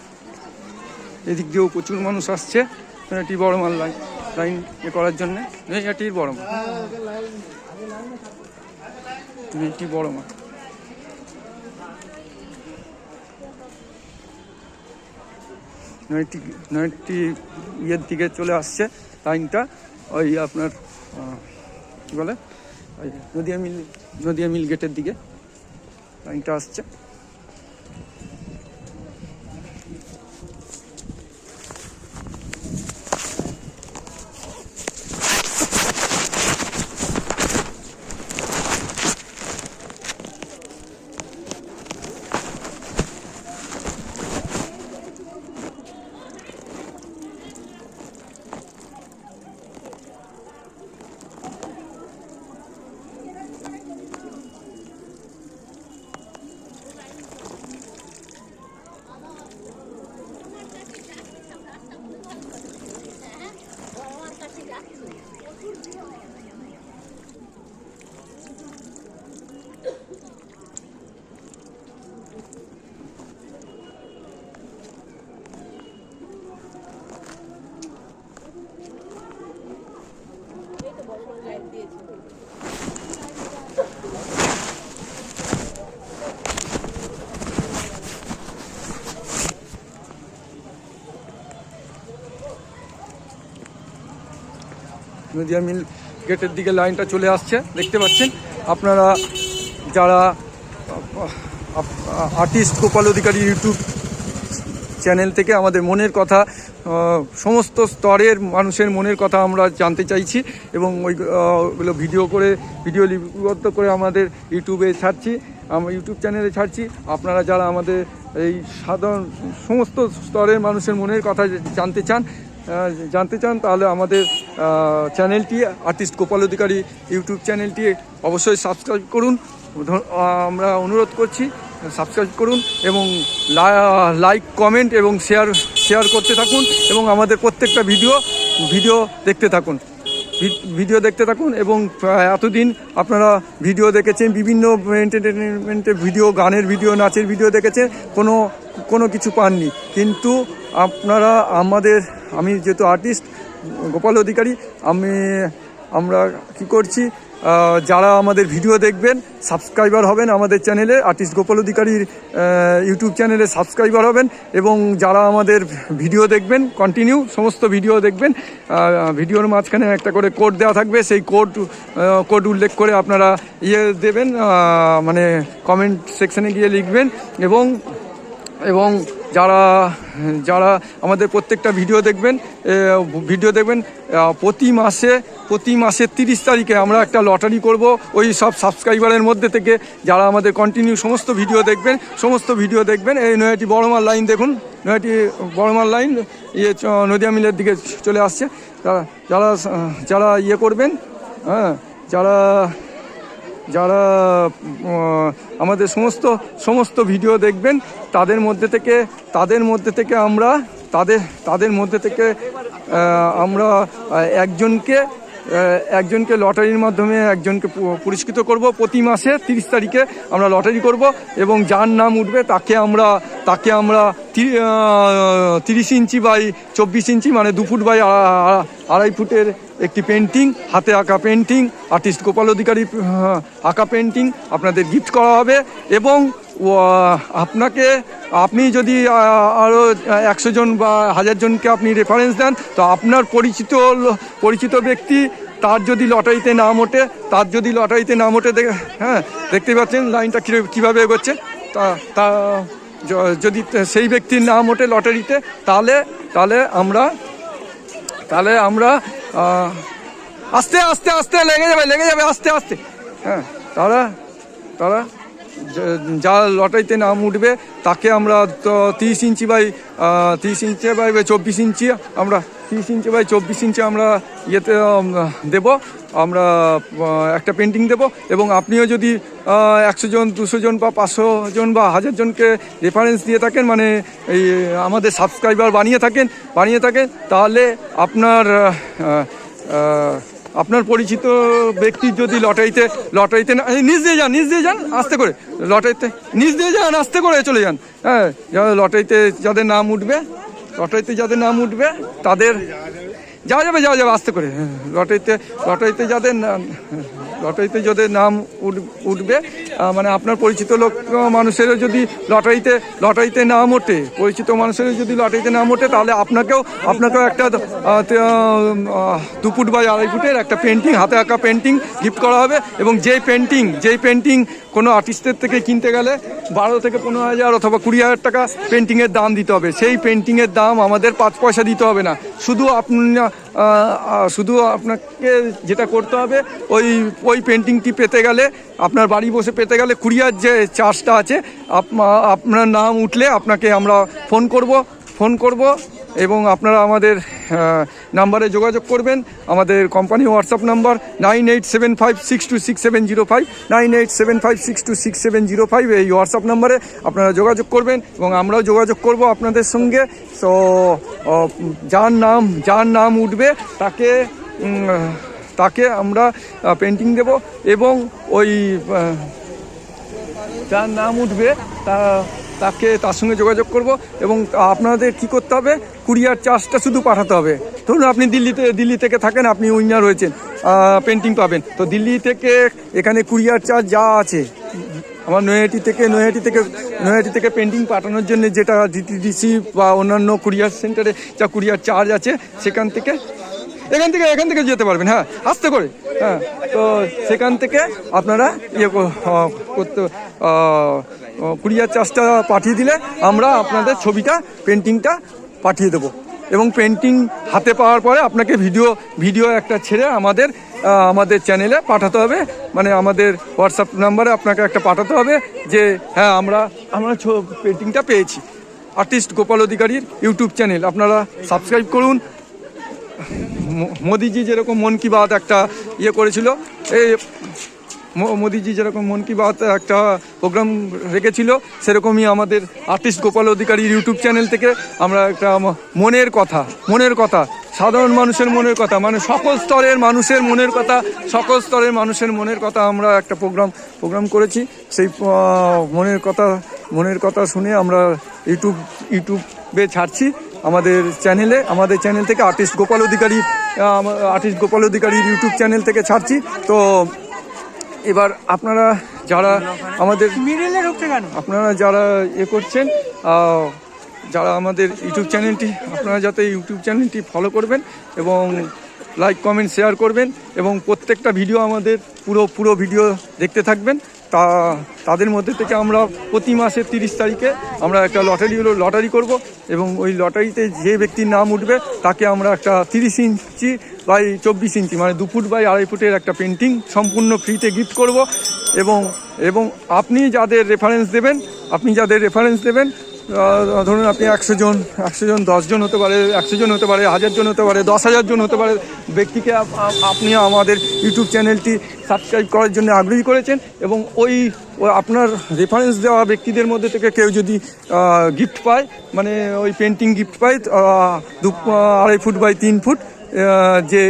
[SPEAKER 1] এদিক দিয়েও প্রচুর মানুষ আসছে নৈহাটি বড়মার লাইন করার জন্য। নৈহাটির বড়মা, নৈহাটি ইয়ের দিকে চলে আসছে লাইনটা, ওই আপনার কি বলে ওই নদিয়া মিল গেটের দিকে লাইনটা আসছে। নদিয়া মিল গেটের দিকে লাইনটা চলে আসছে, দেখতে পাচ্ছেন আপনারা। যারা আর্টিস্ট গোপাল অধিকারী ইউটিউব চ্যানেল থেকে আমাদের মনের কথা, সমস্ত স্তরের মানুষের মনের কথা আমরা জানতে চাইছি এবং ওইগুলো ভিডিও লিপিবদ্ধ করে আমাদের ইউটিউবে ছাড়ছি, আমরা ইউটিউব চ্যানেলে ছাড়ছি। আপনারা যারা আমাদের এই সাধারণ সমস্ত স্তরের মানুষের মনের কথা জানতে চান তাহলে আমাদের চ্যানেলটি আর্টিস্ট গোপাল অধিকারী ইউটিউব চ্যানেলটি অবশ্যই সাবস্ক্রাইব করুন। আমরা অনুরোধ করছি সাবস্ক্রাইব করুন এবং লাইক কমেন্ট এবং শেয়ার করতে থাকুন এবং আমাদের প্রত্যেকটা ভিডিও দেখতে থাকুন এবং এতদিন আপনারা ভিডিও দেখেছেন, বিভিন্ন এন্টারটেনমেন্টের ভিডিও, গানের ভিডিও, নাচের ভিডিও দেখেছেন, কোনো কিছু পাননি। কিন্তু আপনারা আমি যেহেতু আর্টিস্ট গোপাল অধিকারী, আমরা কি করছি, যারা আমাদের ভিডিও দেখবেন সাবস্ক্রাইবার হবেন, আমাদের চ্যানেলে আর্টিস্ট গোপাল অধিকারীর ইউটিউব চ্যানেলে সাবস্ক্রাইবার হবেন এবং যারা আমাদের ভিডিও দেখবেন কন্টিনিউ সমস্ত ভিডিও দেখবেন, ভিডিওর মাঝখানে একটা করে কোড দেওয়া থাকবে, সেই কোড উল্লেখ করে আপনারা দেবেন, মানে কমেন্ট সেকশনে গিয়ে লিখবেন এবং যারা আমাদের প্রত্যেকটা ভিডিও দেখবেন প্রতি মাসের 30 তারিখে আমরা একটা লটারি করব ওই সব সাবস্ক্রাইবারের মধ্যে থেকে যারা আমাদের কন্টিনিউ সমস্ত ভিডিও দেখবেন। এই নৈহাটি বড়মার লাইন দেখুন, নৈহাটি বড়মার লাইন নদিয়া মিলের দিকে চলে আসছে। যারা করবেন, হ্যাঁ, যারা আমাদের সমস্ত ভিডিও দেখবেন তাদের মধ্যে থেকে আমরা একজনকে লটারির মাধ্যমে একজনকে পুরস্কৃত করব। প্রতি মাসে 30 তারিখে আমরা লটারি করব এবং যার নাম উঠবে তাকে আমরা 30 ইঞ্চি বাই 24 ইঞ্চি মানে 2 ফুট বাই 2.5 ফুটের একটি পেন্টিং, হাতে আঁকা পেন্টিং, আর্টিস্ট গোপাল অধিকারী আঁকা পেন্টিং আপনাদের গিফট করা হবে এবং আপনি যদি আরও 100 জন বা 1000 জনকে আপনি রেফারেন্স দেন তো আপনার পরিচিত ব্যক্তি তার যদি লটারিতে নাম ওঠে, হ্যাঁ, দেখতে পাচ্ছেন লাইনটা কীভাবে এগোচ্ছে, তা যদি সেই ব্যক্তির নাম ওঠে লটারিতে তাহলে আমরা আস্তে আস্তে লেগে যাবে আস্তে হ্যাঁ, তারা যা লটারিতে নাম উঠবে তাকে আমরা 30 ইঞ্চি বাই 24 ইঞ্চি আমরা 30 ইঞ্চি বাই 24 ইঞ্চি আমরা দেব, আমরা একটা পেন্টিং দেব এবং আপনিও যদি 100 জন 200 জন বা 500 জন বা 1000 জনকে রেফারেন্স দিয়ে থাকেন, মানে এই আমাদের সাবস্ক্রাইবার বানিয়ে থাকেন তাহলে আপনার পরিচিত ব্যক্তির যদি লটারিতে নিচ দিয়ে যান আস্তে করে, লটারিতে নিচ দিয়ে যান আস্তে করে চলে যান, হ্যাঁ, লটারিতে যাদের নাম উঠবে তাদের যাওয়া যাবে আস্তে করে, লটারিতে যাদের নাম উঠবে, মানে আপনার পরিচিত মানুষেরও যদি লটারিতে নাম ওঠে, তাহলে আপনাকেও একটা 2 ফুট বাই 2.5 ফুটের একটা পেন্টিং, হাতে আঁকা পেন্টিং গিফট করা হবে এবং যেই পেন্টিং কোনো আর্টিস্টের থেকে কিনতে গেলে 12 থেকে 15,000 অথবা 20,000 টাকা পেন্টিংয়ের দাম দিতে হবে। সেই পেন্টিংয়ের দাম আমাদের 5 পয়সা দিতে হবে না, শুধু আপনাকে যেটা করতে হবে ওই পেন্টিংটি পেতে গেলে, আপনার বাড়ি বসে পেতে গেলে কুরিয়ার যে চার্জটা আছে, আপনার নাম উঠলে আপনাকে আমরা ফোন করব এবং আপনারা আমাদের নাম্বারে যোগাযোগ করবেন। আমাদের কোম্পানি হোয়াটসঅ্যাপ নাম্বার 9875626705 9875626705 এই হোয়াটসঅ্যাপ নাম্বারে আপনারা যোগাযোগ করবেন এবং আমরাও যোগাযোগ করব আপনাদের সঙ্গে। তো যার নাম উঠবে তাকে আমরা পেন্টিং দেব এবং ওই যার নাম উঠবে তার সঙ্গে যোগাযোগ করব এবং আপনাদের কি করতে হবে, কুরিয়ার চার্জটা শুধু পাঠাতে হবে। ধরুন আপনি দিল্লি থেকে থাকেন, আপনি উইনার হয়েছেন, পেন্টিং পাবেন। তো দিল্লি থেকে এখানে কুরিয়ার চার্জ যা আছে, আমার নৈহাটি থেকে পেন্টিং পাঠানোর জন্য যেটা ডিটিডিসি বা অন্যান্য কুরিয়ার সেন্টারে যা কুরিয়ার চার্জ আছে, এখান থেকে যেতে পারবেন। হ্যাঁ, আস্তে করে। হ্যাঁ, তো সেখান থেকে আপনারা করতে কুরিয়ার চার্জটা পাঠিয়ে দিলে আমরা আপনাদের ছবিটা, পেন্টিংটা পাঠিয়ে দেবো। এবং পেন্টিং হাতে পাওয়ার পরে আপনাকে ভিডিও একটা ছেড়ে আমাদের চ্যানেলে পাঠাতে হবে, মানে আমাদের হোয়াটসঅ্যাপ নাম্বারে আপনাকে একটা পাঠাতে হবে যে হ্যাঁ আমরা পেন্টিংটা পেয়েছি। আর্টিস্ট গোপাল অধিকারীর ইউটিউব চ্যানেল আপনারা সাবস্ক্রাইব করুন। মোদিজি যেরকম মন কি বাত একটা করেছিল, মোদিজি যেরকম মন কি বাত একটা প্রোগ্রাম রেখেছিল, সেরকমই আমাদের আর্টিস্ট গোপাল অধিকারীর ইউটিউব চ্যানেল থেকে আমরা একটা মনের কথা সাধারণ মানুষের মনের কথা, মানে সকল স্তরের মানুষের মনের কথা আমরা একটা প্রোগ্রাম করেছি। সেই মনের কথা শুনে আমরা ইউটিউবে ছাড়ছি আমাদের চ্যানেল থেকে আর্টিস্ট গোপাল অধিকারীর ইউটিউব চ্যানেল থেকে ছাড়ছি। তো এবার আপনারা যারা করছেন, যারা আমাদের ইউটিউব চ্যানেলটি ফলো করবেন এবং লাইক কমেন্ট শেয়ার করবেন এবং প্রত্যেকটা ভিডিও আমাদের পুরো ভিডিও দেখতে থাকবেন। তাদের মধ্যে থেকে আমরা প্রতি মাসের 30 তারিখে আমরা একটা লটারি করব এবং ওই লটারিতে যে ব্যক্তির নাম উঠবে তাকে আমরা একটা 30 ইঞ্চি বাই 24 ইঞ্চি মানে 2 ফুট বাই 2.5 ফুটের একটা পেন্টিং সম্পূর্ণ ফ্রিতে গিফট করব। এবং আপনি যাদের রেফারেন্স দেবেন, ধরুন আপনি 100 জন 10 জন হতে পারে, 100 জন হতে পারে, 1000 জন হতে পারে, 10,000 জন হতে পারে ব্যক্তিকে আপনি আমাদের ইউটিউব চ্যানেলটি সাবস্ক্রাইব করার জন্য আগ্রহী করেছেন। এবং ওই আপনার রেফারেন্স দেওয়া ব্যক্তিদের মধ্যে থেকে কেউ যদি গিফট পায়, মানে ওই পেন্টিং গিফট পায় 2.5 ফুট বাই 3 ফুট, যে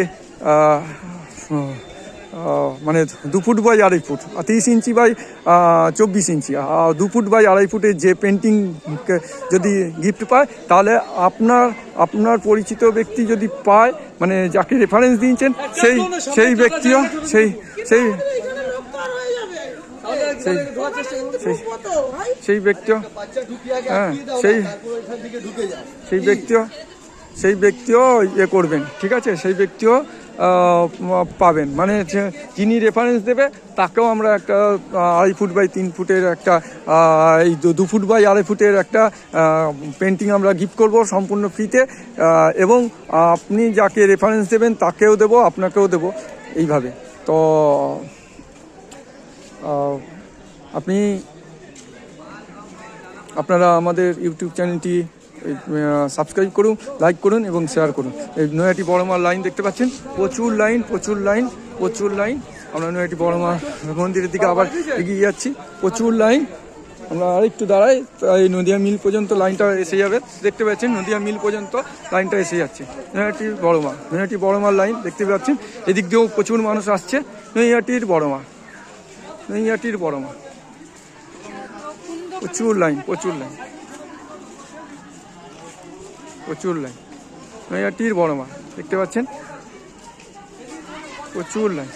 [SPEAKER 1] মানে 2 foot by 2.5 foot, 30 inch by 24 inch, 2 foot by 2.5 ফুটের যে পেন্টিং যদি গিফট পায়, তাহলে আপনার পরিচিত ব্যক্তি যদি পায়, মানে যাকে রেফারেন্স দিয়েছেন সেই ব্যক্তিও করবেন। ঠিক আছে, সেই ব্যক্তিও পাবেন, মানে যিনি রেফারেন্স দেবে তাকেও আমরা একটা 2.5 ফুট বাই 3 ফুটের একটা এই 2 ফুট বাই 2.5 ফুটের একটা পেন্টিং আমরা গিফট করব সম্পূর্ণ ফ্রিতে। এবং আপনি যাকে রেফারেন্স দেবেন তাকেও দেবো, আপনাকেও দেবো, এইভাবে। তো আপনারা আমাদের ইউটিউব চ্যানেলটি সাবস্ক্রাইব করুন, লাইক করুন এবং শেয়ার করুন। এই নৈহাটি বড়মার লাইন দেখতে পাচ্ছেন, প্রচুর লাইন। আমরা নৈহাটি বড়মা মন্দিরের দিকে আবার এগিয়ে যাচ্ছি, প্রচুর লাইন। আমরা আরেকটু দাঁড়াই, এই নদিয়া মিল পর্যন্ত লাইনটা এসে যাবে। দেখতে পাচ্ছেন নদিয়া মিল পর্যন্ত লাইনটা এসে যাচ্ছে। নৈহাটি বড়মার লাইন দেখতে পাচ্ছেন, এদিক দিয়েও প্রচুর মানুষ আসছে। নৈহাটির বড়মা, প্রচুর লাইন। নৈহাটির বড়মা দেখতে পাচ্ছেন, প্রচুর লাইন।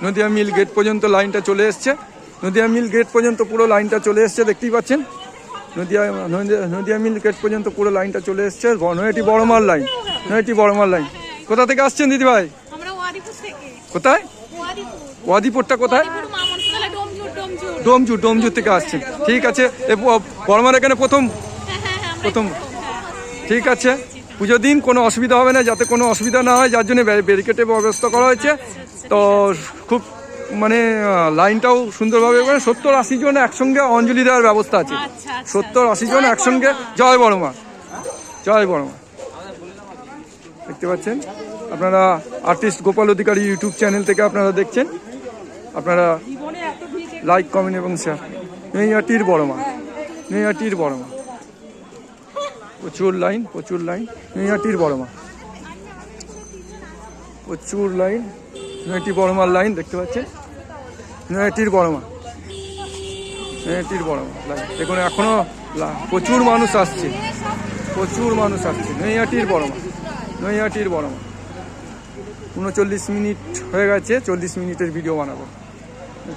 [SPEAKER 1] নদিয়া মিল গেট পর্যন্ত লাইনটা চলে এসছে, পুরো লাইনটা চলে এসছে, দেখতেই পাচ্ছেন। নদিয়া মিল গেট পর্যন্ত পুরো লাইনটা চলে এসছে। নৈহাটি বড়মার লাইন। কোথা থেকে আসছেন দিদি ভাই? কোথায়? ওয়াদিপুরটা কোথায়? ডোমজুর থেকে আসছেন। ঠিক আছে, বড়মার এখানে প্রথম। ঠিক আছে, পুজোর দিন কোনো অসুবিধা হবে না, যাতে কোনো অসুবিধা না হয়, যার জন্য ব্যারিকেডের ব্যবস্থা করা হয়েছে। তো খুব মানে লাইনটাও সুন্দরভাবে 70-80 জন একসঙ্গে অঞ্জলি দেওয়ার ব্যবস্থা আছে। 70-80 জন একসঙ্গে। জয় বড়মা। দেখতে পাচ্ছেন আপনারা আর্টিস্ট গোপাল অধিকারী ইউটিউব চ্যানেল থেকে আপনারা দেখছেন। আপনারা লাইক, কমেন্ট এবং শেয়ার। নৈহাটির বড়মা, প্রচুর লাইন। নৈহাটির বড়মা, প্রচুর লাইন। নৈহাটি বড়মার লাইন দেখতে পাচ্ছেন। নৈহাটির বড়মা লাইন দেখুন, এখনো প্রচুর মানুষ আসছে। প্রচুর মানুষ আসছে। নৈহাটির বড়মা, নৈহাটির বড়মা। 39 মিনিট হয়ে গেছে, 40 মিনিটের ভিডিও বানাবো।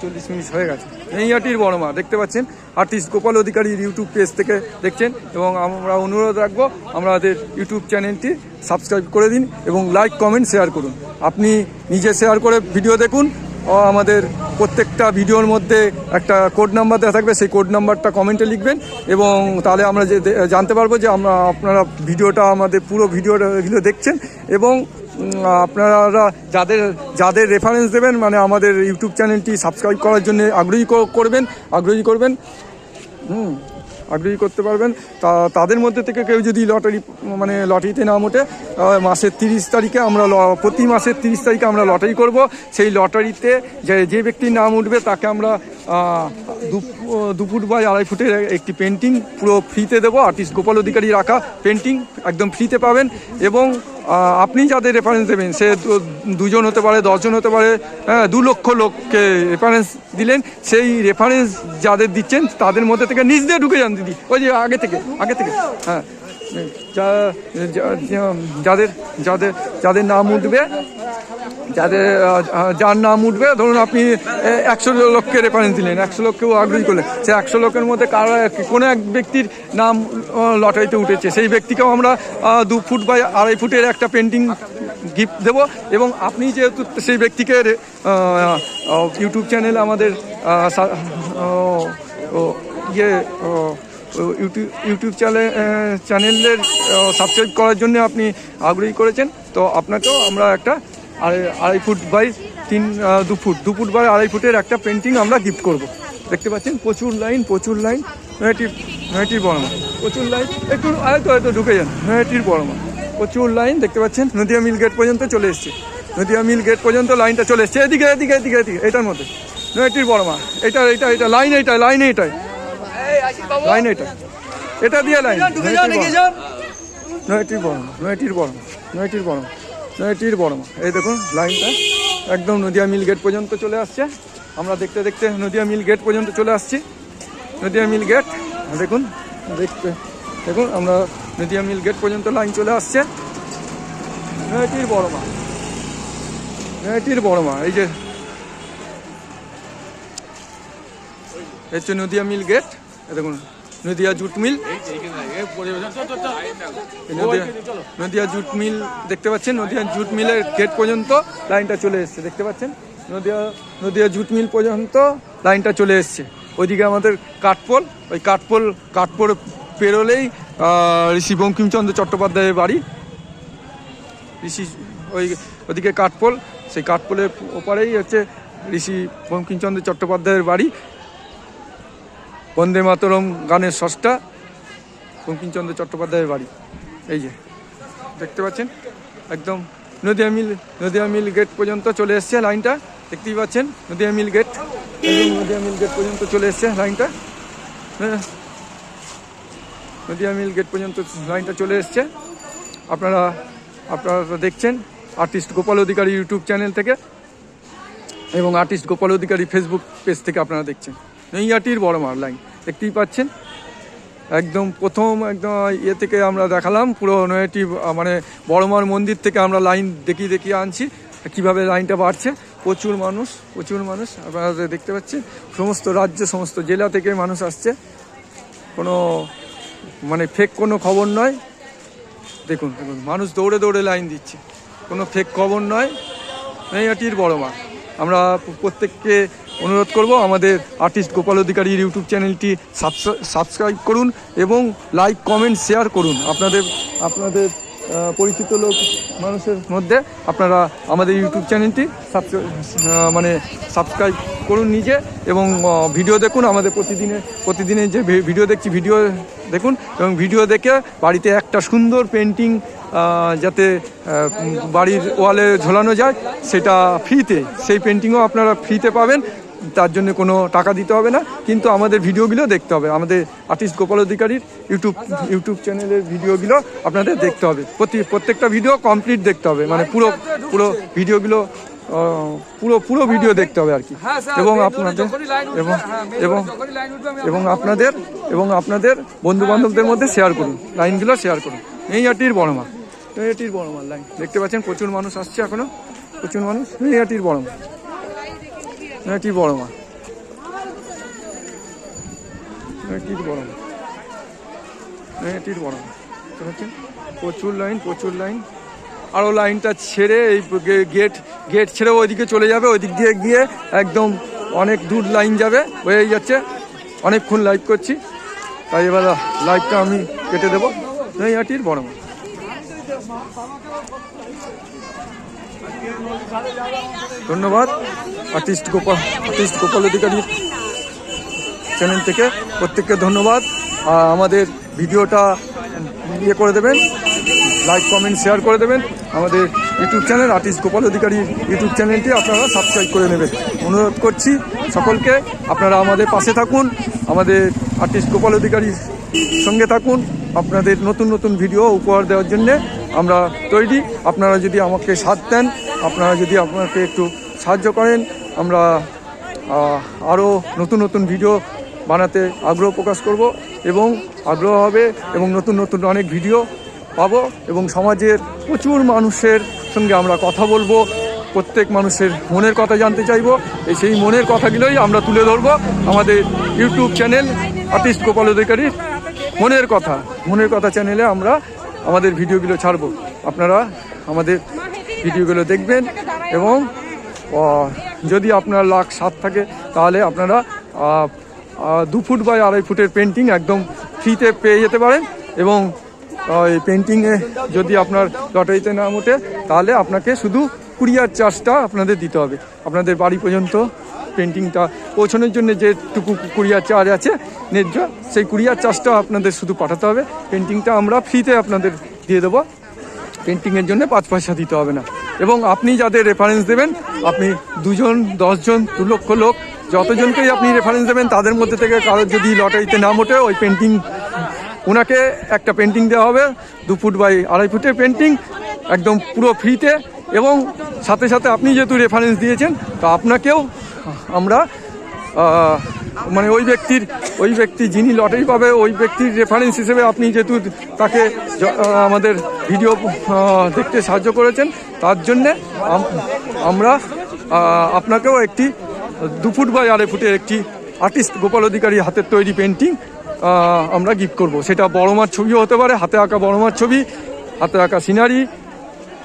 [SPEAKER 1] 40 মিনিট হয়ে গেছে। নৈহাটির বড়মা দেখতে পাচ্ছেন, আর্টিস্ট গোপাল অধিকারীর ইউটিউব পেজ থেকে দেখছেন। এবং আমরা অনুরোধ রাখবো আমাদের ইউটিউব চ্যানেলটি সাবস্ক্রাইব করে দিন এবং লাইক কমেন্ট শেয়ার করুন। আপনি নিজে শেয়ার করে ভিডিও দেখুন। আমাদের প্রত্যেকটা ভিডিওর মধ্যে একটা কোড নাম্বার দেওয়া থাকবে, সেই কোড নাম্বারটা কমেন্টে লিখবেন এবং তাহলে আমরা যে জানতে পারবো যে আপনারা ভিডিওটা, আমাদের পুরো ভিডিওগুলো দেখছেন। এবং আপনারা যাদের রেফারেন্স দেবেন, মানে আমাদের ইউটিউব চ্যানেলটি সাবস্ক্রাইব করার জন্য আগ্রহী করবেন, আগ্রহী করতে পারবেন। তাদের মধ্যে থেকে কেউ যদি লটারিতে নাম ওঠে, মাসের 30 তারিখে আমরা প্রতি মাসের 30 তারিখে আমরা লটারি করব। সেই লটারিতে যে ব্যক্তির নাম উঠবে তাকে আমরা 2 ফুট বাই 2.5 ফুটের একটি পেন্টিং পুরো ফ্রিতে দেবো। আর্টিস্ট গোপাল অধিকারী রাখা পেন্টিং একদম ফ্রিতে পাবেন। এবং আপনি যাদের রেফারেন্স দেবেন, সে 2 জন হতে পারে, 10 জন হতে পারে, 2 লক্ষ লোককে রেফারেন্স দিলেন। সেই রেফারেন্স যাদের দিচ্ছেন তাদের মধ্যে থেকে নিজ দিয়ে ঢুকে যান দিদি, ওই যে আগে থেকে হ্যাঁ, যাদের নাম উঠবে, যার নাম উঠবে, ধরুন আপনি 100 লোককে রেফারেন্স দিলেন, 100 লোককেও আগ্রহী করলেন, সে 100 লোকের মধ্যে কোনো এক ব্যক্তির নাম লটারিতে উঠেছে, সেই ব্যক্তিকেও আমরা 2 ফুট বাই 2.5 ফুটের একটা পেন্টিং গিফট দেব। এবং আপনি যেহেতু সেই ব্যক্তিকে ইউটিউব চ্যানেল আমাদের ইউটিউব চ্যানেলের সাবস্ক্রাইব করার জন্য আপনি আগ্রহী করেছেন, তো আপনাকেও আমরা একটা 2.5 ফুট বাই 2 ফুট বাই 2.5 ফুটের একটা পেন্টিং আমরা গিফট করব। দেখতে পাচ্ছেন প্রচুর লাইন। নৈহাটির বড়মা প্রচুর লাইন। একটু ঢুকে যান। নৈহাটির বড়মা প্রচুর লাইন দেখতে পাচ্ছেন। নদিয়া মিল গেট পর্যন্ত চলে এসছে। নদিয়া মিল গেট পর্যন্ত লাইনটা চলে এসছে। এদিকে এটার মধ্যে নৈহাটির বড়মা। এটা লাইন, এটা দিয়ে লাইন। নৈহাটির বড়মা এই দেখুন লাইনটা একদম নদিয়া মিল গেট পর্যন্ত চলে আসছে। আমরা দেখতে নদিয়া মিল গেট পর্যন্ত চলে আসছি। নদিয়া মিল গেট দেখুন, আমরা নদিয়া মিল গেট পর্যন্ত লাইন চলে আসছে। নৈহাটির বড়মা এই যে হচ্ছে নদিয়া মিল গেট। দেখুন Nadia jute mill, Nadia jute mill দেখতে পাচ্ছেন। নদিয়া জুট মিলের গেট পর্যন্ত লাইনটা চলে এসছে। দেখতে পাচ্ছেন নদিয়া জুট মিল পর্যন্ত লাইনটা চলে এসছে। ওইদিকে আমাদের কাঠপোল, ওই কাঠপোল পেরোলেই ঋষি বঙ্কিমচন্দ্র চট্টোপাধ্যায়ের বাড়ি। ওদিকে কাঠপোল, সেই কাঠপোলের ওপারেই হচ্ছে ঋষি বঙ্কিমচন্দ্র চট্টোপাধ্যায়ের বাড়ি। বন্দে মাতরম গানের স্রষ্টা বঙ্কিমচন্দ্র চট্টোপাধ্যায়ের বাড়ি। এই যে দেখতে পাচ্ছেন একদম নদিয়া মিল গেট পর্যন্ত চলে এসছে লাইনটা। দেখতেই পাচ্ছেন নদিয়া মিল গেট পর্যন্ত চলে এসছে লাইনটা। নদিয়া মিল গেট পর্যন্ত লাইনটা চলে এসছে। আপনারা দেখছেন আর্টিস্ট গোপাল অধিকারী ইউটিউব চ্যানেল থেকে এবং আর্টিস্ট গোপাল অধিকারী ফেসবুক পেজ থেকে আপনারা দেখছেন। নৈহাটির বড়মার লাইন দেখতেই পাচ্ছেন। একদম প্রথম থেকে আমরা দেখালাম পুরো নৈহাটি বড়মার মন্দির থেকে আমরা লাইন দেখিয়ে আনছি কিভাবে লাইনটা বাড়ছে। প্রচুর মানুষ আপনারা দেখতে পাচ্ছেন। সমস্ত রাজ্য, সমস্ত জেলা থেকে মানুষ আসছে। কোনো ফেক কোনো খবর নয়। দেখুন মানুষ দৌড়ে লাইন দিচ্ছে, কোনো ফেক খবর নয়। নৈহাটির বড়মা। আমরা প্রত্যেককে অনুরোধ করব আমাদের আর্টিস্ট গোপাল অধিকারীর ইউটিউব চ্যানেলটি সাবস্ক্রাইব করুন এবং লাইক কমেন্ট শেয়ার করুন। আপনাদের পরিচিত মানুষের মধ্যে আপনারা আমাদের ইউটিউব চ্যানেলটি সাবস্ক্রাইব করুন নিজে এবং ভিডিও দেখুন। আমাদের প্রতিদিনের যে ভিডিও দেখছি, ভিডিও দেখুন এবং ভিডিও দেখে বাড়িতে একটা সুন্দর পেন্টিং যাতে বাড়ির ওয়ালে ঝোলানো যায়, সেটা ফ্রিতে, সেই পেন্টিংও আপনারা ফ্রিতে পাবেন। তার জন্য কোনো টাকা দিতে হবে না, কিন্তু আমাদের ভিডিওগুলো দেখতে হবে। আমাদের আর্টিস্ট গোপাল অধিকারীর ইউটিউব চ্যানেলের ভিডিওগুলো আপনাদের দেখতে হবে। প্রত্যেকটা ভিডিও কমপ্লিট দেখতে হবে, পুরো ভিডিওগুলো পুরো ভিডিও দেখতে হবে আর কি।
[SPEAKER 4] হ্যাঁ স্যার,
[SPEAKER 1] এবং
[SPEAKER 4] main road এ
[SPEAKER 1] আপনাদের
[SPEAKER 4] যখনই line উঠবে,
[SPEAKER 1] এবং
[SPEAKER 4] হ্যাঁ, main
[SPEAKER 1] এবং
[SPEAKER 4] road এ যখনই line উঠবে আমি
[SPEAKER 1] এবং আপনাদের বন্ধু বান্ধবদের মধ্যে শেয়ার করুন, লাইনগুলো শেয়ার করুন। নৈহাটির বড়মা, নৈহাটির বড়মার লাইন দেখতে পাচ্ছেন, প্রচুর মানুষ আসছে এখনো, প্রচুর মানুষ। নৈহাটির বড়মা, নৈহাটির বড়মা, নৈহাটির বড়মা, নৈহাটির বড়মা দেখতে পাচ্ছেন, প্রচুর লাইন, প্রচুর লাইন। আরও লাইনটা ছেড়ে এই গেট ছেড়ে ওইদিকে চলে যাবে, ওই দিক দিয়ে গিয়ে একদম অনেক দূর লাইন যাবে, হয়ে যাচ্ছে। অনেকক্ষণ লাইভ করছি, তাই এবার লাইভটা আমি কেটে দেবো। নৈহাটির বড়মা। ধন্যবাদ আর্টিস্ট গোপাল অধিকারীর চ্যানেল থেকে প্রত্যেককে ধন্যবাদ। আমাদের ভিডিওটা ইয়ে করে দেবেন, লাইক কমেন্ট শেয়ার করে দেবেন। আমাদের ইউটিউব চ্যানেল আর্টিস্ট গোপাল অধিকারীর ইউটিউব চ্যানেলটি আপনারা সাবস্ক্রাইব করে নেবেন অনুরোধ করছি সকলকে। আপনারা আমাদের পাশে থাকুন, আমাদের আর্টিস্ট গোপাল অধিকারীর সঙ্গে থাকুন। আপনাদের নতুন নতুন ভিডিও উপহার দেওয়ার জন্যে আমরা তৈরি। আপনারা যদি আমাকে সাথ দেন, আপনারা যদি আপনাকে একটু সাহায্য করেন, আমরা আরও নতুন নতুন ভিডিও বানাতে আগ্রহ প্রকাশ করব এবং আগ্রহ হবে এবং নতুন নতুন অনেক ভিডিও পাবো এবং সমাজের প্রচুর মানুষের সঙ্গে আমরা কথা বলবো, প্রত্যেক মানুষের মনের কথা জানতে চাইবো। সেই মনের কথাগুলোই আমরা তুলে ধরবো আমাদের ইউটিউব চ্যানেল আর্টিস্ট গোপাল অধিকারীর মনের কথা চ্যানেলে আমরা আমাদের ভিডিওগুলো ছাড়বো। আপনারা আমাদের ভিডিওগুলো দেখবেন এবং যদি আপনার লাখ সাথ থাকে তাহলে আপনারা 2 ফুট বাই 2.5 ফুটের পেন্টিং একদম ফ্রিতে পেয়ে যেতে পারেন। এবং এই পেন্টিংয়ে যদি আপনার লটারিতে না ওঠে তাহলে আপনাকে শুধু কুরিয়ার চার্জটা আপনাদের দিতে হবে। আপনাদের বাড়ি পর্যন্ত পেন্টিংটা পৌঁছানোর জন্য যেটুকু কুরিয়ার চার্জ আছে ন্যায্য, সেই কুরিয়ার চার্জটা আপনাদের শুধু পাঠাতে হবে। পেন্টিংটা আমরা ফ্রিতে আপনাদের দিয়ে দেবো, পেন্টিংয়ের জন্য 5 পয়সা দিতে হবে না। এবং আপনি যাদের রেফারেন্স দেবেন, আপনি 2 জন 10 জন 2 লক্ষ লোক যতজনকেই আপনি রেফারেন্স দেবেন, তাদের মধ্যে থেকে কারোর যদি লটারিতে নাম ওঠে, ওই পেন্টিং ওনাকে একটা পেন্টিং দেওয়া হবে 2 ফুট বাই 2.5 ফুটের পেন্টিং একদম পুরো ফ্রিতে। এবং সাথে সাথে আপনি যেহেতু রেফারেন্স দিয়েছেন, তো আপনাকেও আমরা মানে ওই ব্যক্তি যিনি লটারি পাবে, ওই ব্যক্তির রেফারেন্স হিসেবে আপনি যেহেতু তাকে আমাদের ভিডিও দেখতে সাহায্য করেছেন, তার জন্যে আমরা আপনাকেও একটি 2 ফুট বাই 2.5 ফুটের একটি আর্টিস্ট গোপাল অধিকারী হাতের তৈরি পেন্টিং আমরা গিফট করব। সেটা বড়মার ছবিও হতে পারে, হাতে আঁকা বড়মার ছবি, হাতে আঁকা সিনারি,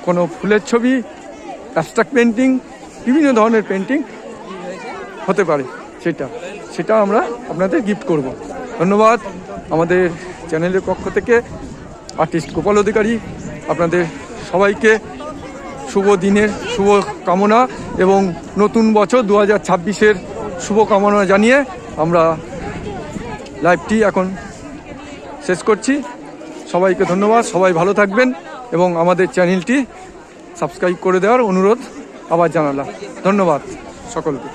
[SPEAKER 1] কোনো ফুলের ছবি, অ্যাবস্ট্রাক্ট পেন্টিং, বিভিন্ন ধরনের পেন্টিং হতে পারে। সেটা আমরা আপনাদের গিফট করব। ধন্যবাদ। আমাদের চ্যানেলের পক্ষ থেকে আর্টিস্ট গোপাল অধিকারী আপনাদের সবাইকে শুভ দিনের শুভ কামনা এবং নতুন বছর 2026-এর শুভ কামনা জানিয়ে আমরা লাইভটি এখন শেষ করছি। সবাইকে ধন্যবাদ, সবাই ভালো থাকবেন এবং আমাদের চ্যানেলটি সাবস্ক্রাইব করে দেওয়ার অনুরোধ আবার জানালাম। ধন্যবাদ সকলকে।